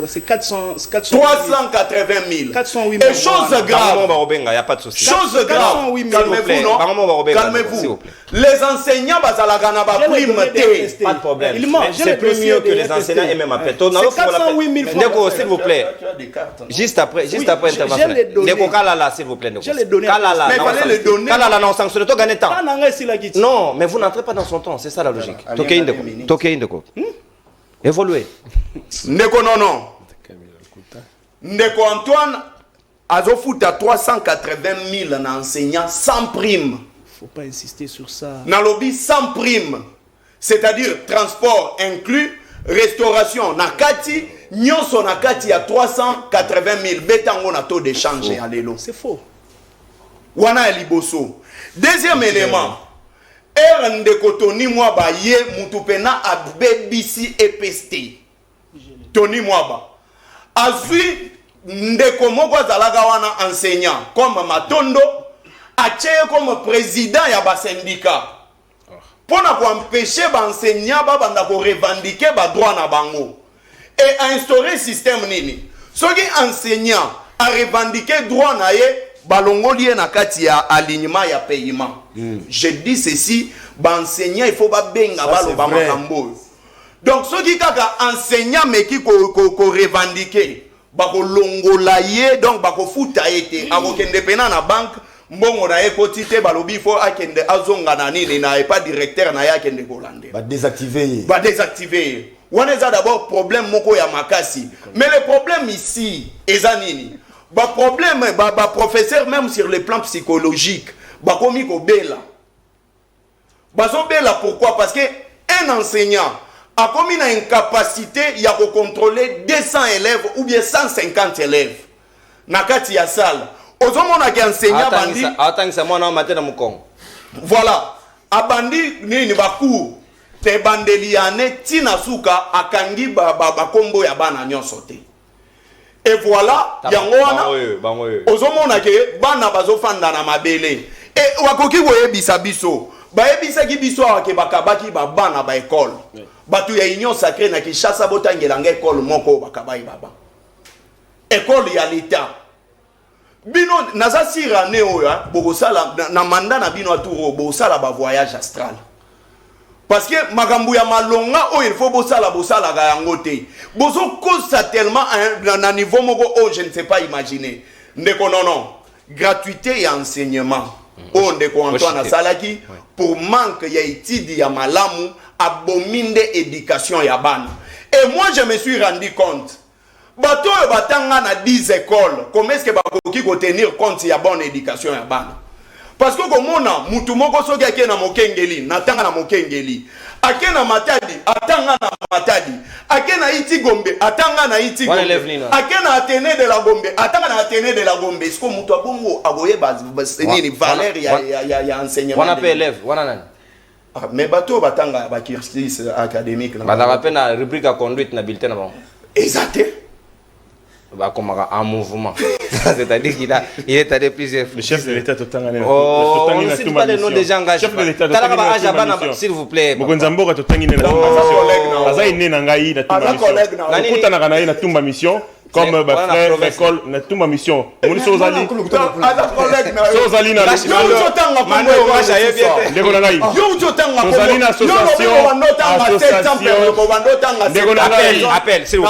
Speaker 4: c'est 380
Speaker 5: 000
Speaker 4: 408
Speaker 5: et chose grave
Speaker 1: il y a pas de souci.
Speaker 5: Chose grave, calmez-vous, non? Calmez-vous. Les enseignants, bazalaka na ba prime té.
Speaker 1: Pas de problème.
Speaker 4: C'est
Speaker 1: C'est plus mieux que les enseignants et même après. C'est
Speaker 4: 408 000 francs.
Speaker 1: Ndeko, s'il vous plaît. Juste après intervention. Ndeko Kalala, s'il vous plaît.
Speaker 4: Je l'ai donné.
Speaker 5: Mais il fallait le donner.
Speaker 1: Kalala, non, sanctionne. Toi, gagnez temps.
Speaker 4: Non.
Speaker 1: Non, mais vous n'entrez pas dans son temps. C'est ça la logique. Toké Ndeko. Évoluez.
Speaker 5: Ndeko, non. Ndeko Antoine azofuta 380 000 enseignants sans prime.
Speaker 4: Faut pas insister sur ça.
Speaker 5: Dans lobby sans prime. C'est-à-dire transport inclus, restauration nakati, nyonso nakati ya 380 000 betango na taux d'échange à l'élo.
Speaker 4: C'est faux.
Speaker 5: Wana ya liboso. Deuxième élément, ndeko Tony Mwaba ye mutu pena abebisi EPST Tony Mwaba azui ndeko moko azalaka wana enseignant comme Matondo acheye comme président ya ba syndicat pour na empêcher ba enseignant ba banda ko revendiquer ba droit na bango et instaurer système nini soki enseignant a revendiquer droit na ye balongoli na kati ya alignement ya paiement. Je dis ceci, ba enseignant il faut ba benga baloba makambo. Donc ceux qui kaka enseignant mais qui ko revendiquer ba ko longola ye donc ba ko futa été ako kende pena na banque mbongo na ye kotite balobi faut akende azonga na nini na pas directeur na ya kende kolande.
Speaker 3: Ba désactiver.
Speaker 5: Ba désactiver. On est d'abord problème moko ya makasi. Mais le problème ici ezanini. Ba problème ba professeur même sur le plan psychologique ba komi ko bela bazo bela pourquoi parce que un enseignant a commis une incapacité ya ko contrôler 200 élèves ou bien 150 élèves na kati ya salle ozomona ki enseignant bandi
Speaker 1: atangisa mwana matena mukongo
Speaker 5: voilà abandi nini ba cours te bandeliane tina suka akangi ba kombo ya bana nyonso te. Et voilà, yango wana ozomona ke bana bazofanda na mabele et wakoki boyebisa biso bayebisa ki biso ke bakabaki ba bana ba école batu ya union sacrée na Kinshasa botangela nga école moko bakabai baba école ya l'état bino naza sira ne oya bokosala na mandat na bino aturo bosala ba voyage astral. Parce que makambu ya malonga il faut bosala ga yango te bozo kosa tellement à niveau moko je ne sais pas imaginer ndeko non gratuité et enseignement ndeko Antoine Salaki pour manque ya étude ya malamu abominde éducation ya bana. Et moi je me suis rendu compte bato batanga na 10 écoles comment est-ce que bakoki ko tenir compte ya bonne éducation ya bana. Parce que comme on a mutu moko soki akena mokengeli natanga na mokengeli akena matadi atanga na matadi akena iti gombe atanga na iti gombe akena atene de la gombe atanga na atene de la gombe est-ce que mutu abongo agoye nini valeur ya enseignement
Speaker 1: wana pe élève wana nani
Speaker 5: mais bato batanga ba cursus académique
Speaker 1: na ba rapena rubrique à conduite na bulletin na bon
Speaker 5: exact
Speaker 1: bah comme en mouvement c'est-à-dire qu'il est allé plusieurs
Speaker 2: le chef de l'état totangi
Speaker 1: on ne cite pas les noms des gens engagés chef de l'état totangi s'il vous plaît
Speaker 2: Mokonzamboka totangi na mission aza ine na ngai na tumba mission kutana kana na tumba mission comme ba frère école na tumba mission moni sozali sozali na ndeko na ngai sozali na association ndeko na ngai
Speaker 1: appel s'il vous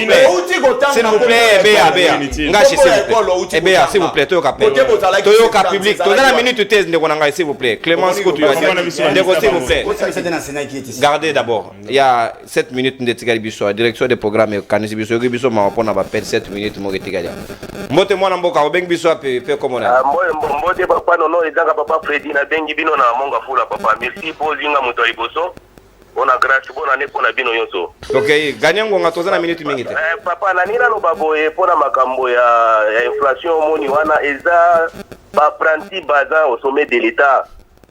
Speaker 1: plaît s'il vous plaît Béa ngashi s'il vous plaît toyoka public tozala minute thèse ndeko na ngai s'il vous plaît Clémence Koutou ndeko s'il vous plaît gardez d'abord il y a 7 minutes ndetikali biso direction des programmes kanisi biso biso ma pona ba per 7 minutes mo ketikali mbote mwana mboka obengi biso ape pe komona
Speaker 7: mbote papa nono ezanga papa Freddy na bengi bino na monga fula papa merci pour zinga moto iboso ona grâce bona ne pona bino yoso
Speaker 1: OK ganyango nga tozana minute mingi te
Speaker 7: papa na nina lo baboye pona makambo ya inflation moni wana eza ba apprenti baza au sommet de l'état.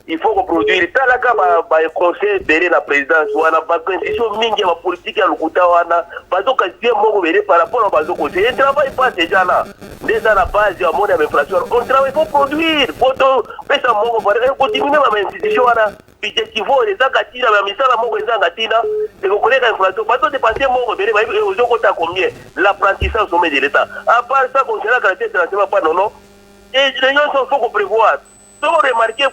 Speaker 7: Il faut reproduire talaka ba conseil belé la présidence wana ba constitution mingi ya politique ya lukuta wana bazo kazie moko belé par rapport à bazo côté et travail pas déjà là déjà la base ya monde ya inflation on travaille pour produire pour pesa moko pour continuer ma institution wana budgetivo les akatina ba misala moko ezanga tina et vous connaissez l'inflation bazo dépenser moko belé ba ozo kota combien l'apprentissage au sommet de l'état à part ça concernant la qualité de l'enseignement pas non et les gens faut qu'on prévoit. Si vous remarquez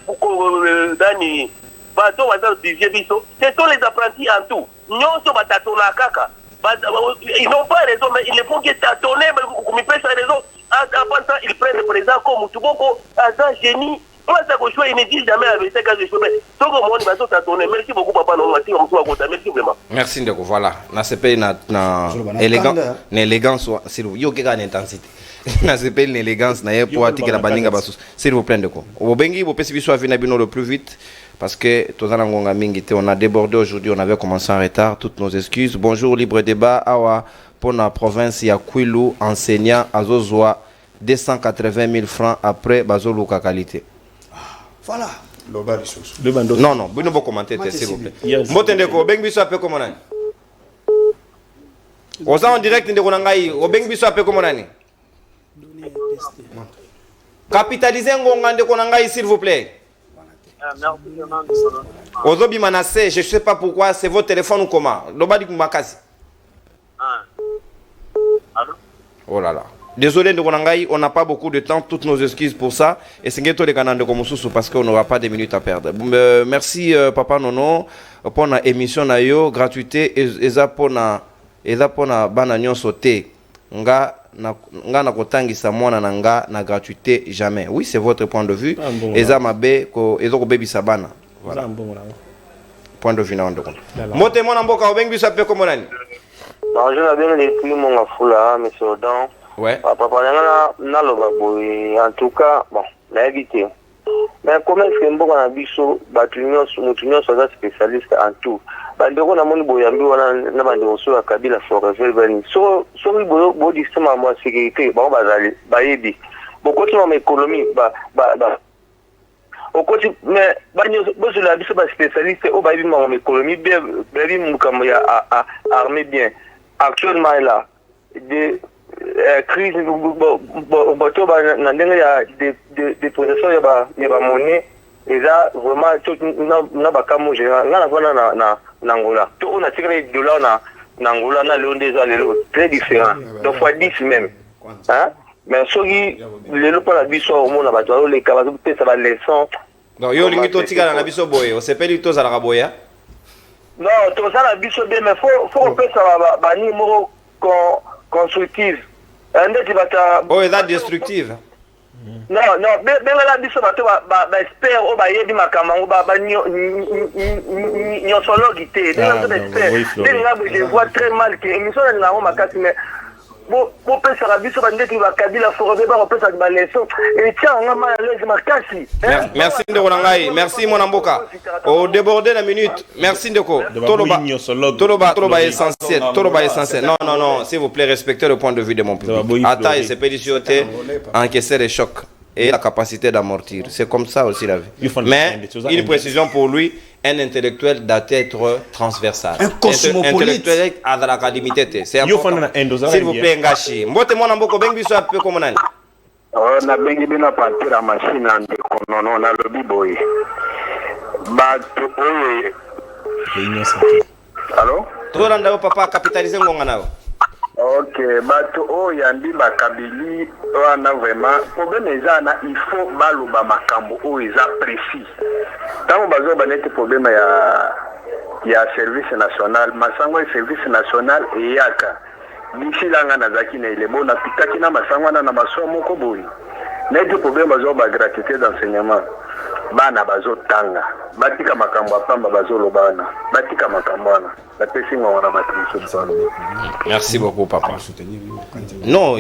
Speaker 7: Dani, ce sont les apprentis en tout. Ils n'ont pas raison, mais ils ne font que tâtonner, mais ils prennent raison. Avant ça, ils prennent le président comme Touboko, un génie. Ils ne disent jamais avec ça que je fais. Merci beaucoup, papa. Merci vraiment.
Speaker 1: Merci, Ndeko. Voilà. Na CP na élégance, c'est le yo qui a une intensité. Na CP une élégance, na pour attirer la baninga basus. S'il vous plaît, Ndeko. Obengi, vous pouvez suivre Nabino le plus vite. Parce que on a débordé aujourd'hui, on avait commencé en retard. Toutes nos excuses. Bonjour, libre débat. Awa, pour la province, il y a Kouilou, enseignant, Azozwa, 280 000 francs après Bazoluka qualité.
Speaker 3: Voilà.
Speaker 6: Loba lisusu.
Speaker 2: Le bando.
Speaker 1: Non, non, vous ne pouvez commenter, s'il vous plaît. Mbote ndeko, obeng biso ape comme nani. Oza en direct ndeko nangai, obeng biso ape comme nani. Capitalisez ngonga ndeko nangai, s'il vous plaît. Ozobi Manassé, je ne sais pas pourquoi, c'est votre téléphone ou comment. Loba di kumakasi. Oh là là. Désolé ndeko nangai, on n'a pas beaucoup de temps, toutes nos excuses pour ça. Et c'est les canaux de Komususu parce qu'on n'aura pas de minutes à perdre. Merci Papa Nono pour la émission na yo gratuité eza pona bana nyonso te. Nga na kotangisa mwana na nga na gratuité jamais. Oui, c'est votre point de vue. Eza mabe ko ezo ko bebisa bana. Voilà. Point de vue na ndeko. Mote mona mboka obengi biso pe ko monani.
Speaker 7: Je n'ai bien les prix, mon foula, monsieur Odan.
Speaker 1: Ouais.
Speaker 7: Papa, en tout cas, bon, la évité. Mais comment est-ce que on a vu so, batunion sur des spécialistes en tout. Bandeko na moni boyambi wana na bandeko so ya kabila forever bani. So bo système à sécurité, ba bazali, ba yebi. Boko ti ma économie, ba. Au côté mais banyo bo sur la biso ba spécialiste o ba yebi ma économie bien mukamo ya armée bien. Actuellement là des crise bato na ndenge ya de possession ya ba monnaie eza vraiment na bakamo général na vana na Angola to on a tiré dollar na Angola na lelo des lelo très différent donc fois 10 même hein mais soki lelo pour la biso au monde bato le kabazo peut-être ba leçon
Speaker 1: donc yo lingi to tika na biso boye o sepeli to za la boya
Speaker 7: non to ça la biso bien mais faut peut ça ba ni moko constructive.
Speaker 1: Oh, est destructive.
Speaker 7: Non, ben la biso bato ba espère o ba yebi makamango ba nyosologi te. Je vois très mal que émission na ngamo makasi mais bo pesa la biso ba ndeki ba kabila forbe ba pesa ba leçon et tiens on a mal à l'aise makasi.
Speaker 1: Merci ndeko nangai, merci mon amboka. Au déborder la minute. Merci ndeko. Toloba essentiel, Non, s'il vous plaît, respectez le point de vue de mon public. Attends, c'est pédicioté, encaisser les chocs et la capacité d'amortir. C'est comme ça aussi la vie. Mais une précision pour lui, un intellectuel doit être transversal.
Speaker 3: Un cosmopolite.
Speaker 1: Intellectuel à l'académité. C'est important. S'il vous plaît, Ngashi. Mbote mwana mboko bengi biso ape comme nani.
Speaker 7: Na bengi bina partir la machine en déconnon na lobby boy. Bato oye. Allô?
Speaker 1: Tolanda papa capitaliser ngonga nao.
Speaker 7: Ok, bato oyo yandi bakabili wana vraiment problème eza na il faut baloba makambo oyo eza précis. Tango bazo banete problème ya service national, masango ya service national eyaka. Bishi langa nazaki na ilebo na pitaki na masango na masomo moko boyi. Neti problème bazo ba gratuité d'enseignement. Bana bazo tanga. Batika makambo apamba bazo lobana. Batika makambo wana. La pessinga wana matrice.
Speaker 1: Merci beaucoup papa. Non,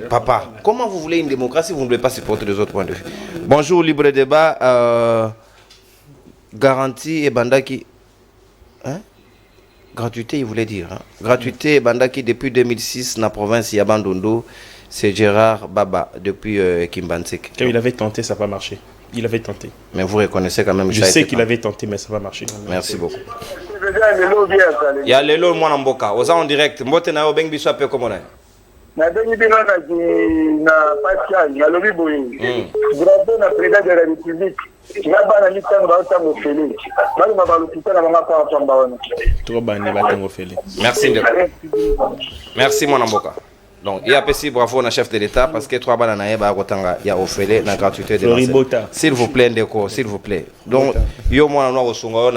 Speaker 1: papa, comment vous voulez une démocratie, vous ne voulez pas supporter les autres points de vue. Bonjour, libre débat. Garantie et Bandaki. Hein? Gratuité, il voulait dire. Hein? Gratuité et Bandaki depuis 2006, dans la province Yabandondo, c'est Gérard Baba depuis Kimbansek.
Speaker 2: Quand il avait tenté, ça n'a pas marché. Il avait tenté.
Speaker 1: Mais vous reconnaissez quand même.
Speaker 2: Je sais qu'il avait tenté, mais ça va marcher.
Speaker 1: Merci beaucoup. Il y a les lots moi en boka. Aux en direct. Mbote na yo bengi biso ape comme on a.
Speaker 7: Na bengi bino na Pascal, na lobi boyi. Bravo na président de la République. Na bana ni tango ba tango feli. Bali ma balu kitana mama pa pamba wana.
Speaker 2: Trop bani ba tango feli.
Speaker 1: Merci de. Merci mon amboka. Donc, il y a aussi bravo au chef de l'État parce que trois bananes il y a offert la gratuité de l'enseignement. S'il vous plaît, Ndeko, s'il vous plaît. Donc, yo moi on a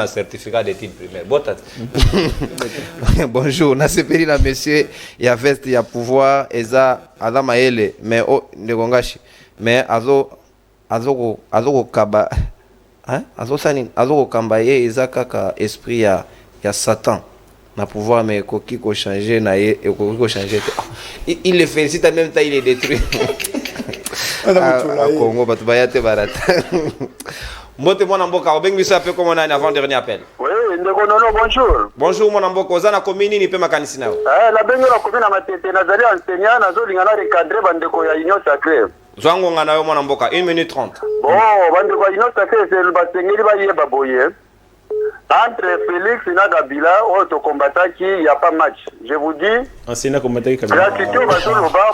Speaker 1: un certificat d'études primaires. Bonjour, na sepeli na monsieur, il y a veste, il y a pouvoir, eza adama ele, mais oh ndegongashi, mais azo kaba, hein? Azo kamba ye eza kaka esprit ya Satan. Na pouvoir mais koki ko changer na ye et koki ko changer il le félicite en même temps il est détruit Congo batu bayate barata Mbote mon amboka obengi biso ape comme on a avant dernier appel.
Speaker 7: Oui, ndeko nono bonjour.
Speaker 1: Bonjour mon amboka ozana commune ni pe makanisi nao.
Speaker 7: La bengi la commune na matete nazali enseignant nazo lingana recadrer bandeko ya union sacrée.
Speaker 1: Zwango ngana yo mwana mboka 1 minute 30.
Speaker 8: Bon, bande kwa ino sacré c'est le basengeli ba yeba boye. Entre Félix et Kabila, autre combattant qui il y a pas match. Je vous dis.
Speaker 2: Ancien combattant Kabila.
Speaker 8: La situation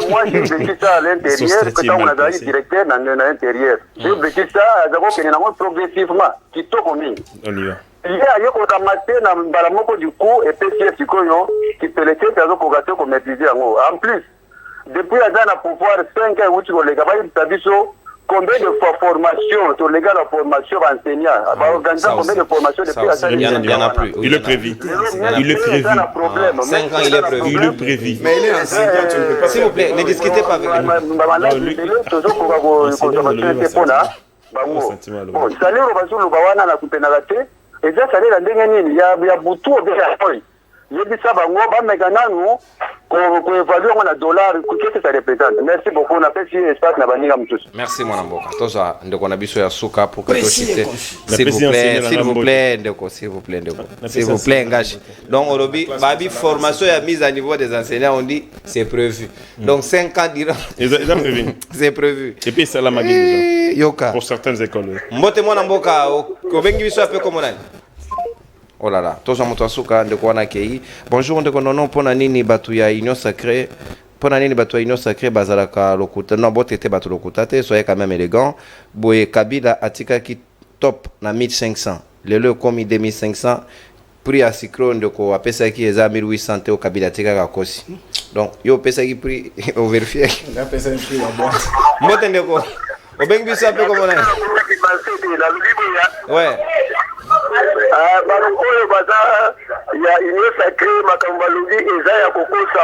Speaker 8: moi j'ai vécu ça à l'intérieur, que on a d'ailleurs directeur dans l'intérieur. J'ai vécu ça d'abord que nous progressivement qui to commis.
Speaker 2: On y va.
Speaker 8: Il y a yo ko ramassé na balamoko du coup et PCF sikoyo qui peut laisser tazo ko gato ko maîtriser en plus. Depuis Azana pouvoir 5 ans où tu les gars tabiso combien de fois formation, tous les gars la formation enseignant, organiser combien de formation depuis Azana.
Speaker 1: Il y en a plus.
Speaker 2: Il est prévu. Il est prévu.
Speaker 1: 5 ans il est prévu.
Speaker 2: Il est prévu.
Speaker 3: Mais il est enseignant, tu ne peux pas.
Speaker 1: S'il vous plaît, ne discutez pas avec lui.
Speaker 8: Bon, salaire bazulu bawana na kupenaka te. Eza salaire ndenge nini ya butu obeka koi. Yebisa bango ba megananu ko évaluer on a dollar qu'est-ce que ça représente. Merci beaucoup on a fait espace na baninga mtusu.
Speaker 1: Merci mwana mboka. Toza ndeko na biso ya suka pour que
Speaker 3: Précis
Speaker 1: to s'il vous plaît ndeko s'il vous plaît engage. Donc olobi babi formation ya mise à niveau des enseignants on dit c'est prévu. Donc 5 ans dira. C'est prévu.
Speaker 2: Et puis ça la magie déjà.
Speaker 1: Yoka.
Speaker 2: Pour certaines écoles.
Speaker 1: Mbote mwana mboka ko bengi biso ape comme nani. Oh là là, toza moto asuka ndeko wana kei. Bonjour ndeko nono pona nini batu ya union sacrée. Pona nini batu ya union sacrée bazalaka lokuta. Non, bote te batu lokuta te, soyez quand même élégant. Boye Kabila atika ki top na 1500. Lelo komi 2500. Prix à Sikro ndeko apesa ki eza 1800 te o Kabila atika ka kosi. Donc yo pesa ki prix au vérifier.
Speaker 3: La personne qui va boire.
Speaker 1: Mbote ndeko. Obengi biso ape comme nani. Ouais.
Speaker 8: Barukoyo baza ya union sacrée makambalugi eza ya kokosa.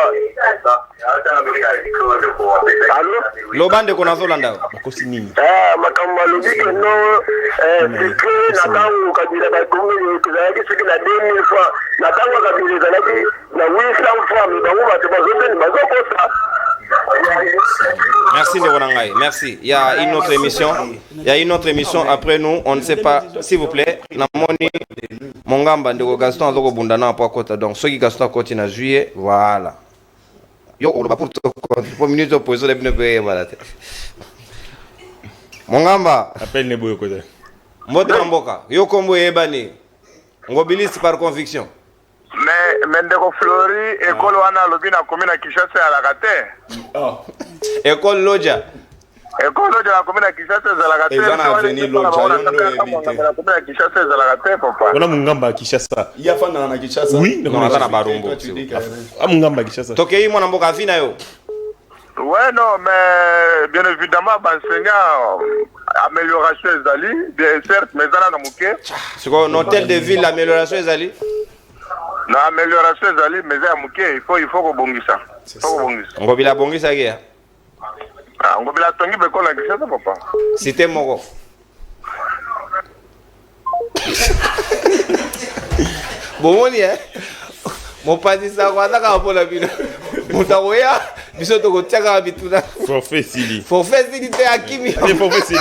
Speaker 8: Allo?
Speaker 1: Lobande kona zolanda.
Speaker 2: Makosi nini?
Speaker 8: Makambalugi que non sacré na tango Kabila ba kongo kuzaki siki na 2000 fois na tango Kabila zalaki na 800 fois mais bango bato bazoteni bazokosa.
Speaker 1: Merci de Ronangaï, merci. Il y a une autre émission. Il y a une autre émission après nous. On ne sait pas, s'il vous plaît. Namoni Mongamba de Gaston Azoko Bundana pour côté. Donc ceux qui Gaston continue en juillet, voilà. Yo, on va pour minutes opposées les bnebe voilà. Mongamba.
Speaker 2: Appelle Nebo côté.
Speaker 1: Mbote Mboka. Yo kombo ebani. Ngobiliste par conviction.
Speaker 8: Mais ndeko Flori école wana lobi na commune na Kinshasa ya lakate.
Speaker 1: École Loja.
Speaker 8: École Loja na commune na Kinshasa za lakate.
Speaker 3: Ezana avenir Loja yo ndo ebite.
Speaker 8: Na commune na Kinshasa za lakate papa.
Speaker 2: On a Mungamba Kinshasa.
Speaker 3: Il y a fana na Kinshasa.
Speaker 2: Oui,
Speaker 1: Non, on a na Barumbo.
Speaker 2: Ah Mungamba Kinshasa.
Speaker 1: Tokei mwana mboka vina yo.
Speaker 8: Ouais non mais bien évidemment enseignant amélioration ezali bien certes mais zana na muke.
Speaker 1: C'est quoi un hôtel de ville l'amélioration ezali?
Speaker 8: Na amélioration ezali mais ya muke il faut kobongisa. Faut kobongisa.
Speaker 1: Ngobila bongisa kia.
Speaker 8: Ah ngobila tongi be kola Kinshasa papa.
Speaker 1: Cité moko. Bomoni mon padi sa kwa ndaka pola bino. Mutawoya biso to kotiaka bituna.
Speaker 2: Forfait Sili.
Speaker 1: Forfait Sili te akimi.
Speaker 2: Forfait Sili.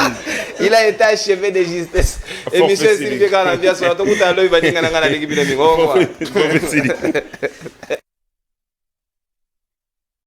Speaker 1: Il a été achevé de justesse. Et monsieur Sili fait quand on a bien sur la to kuta lo ibaninga nanga na l'équipe de Mingongo.
Speaker 2: Forfait Sili.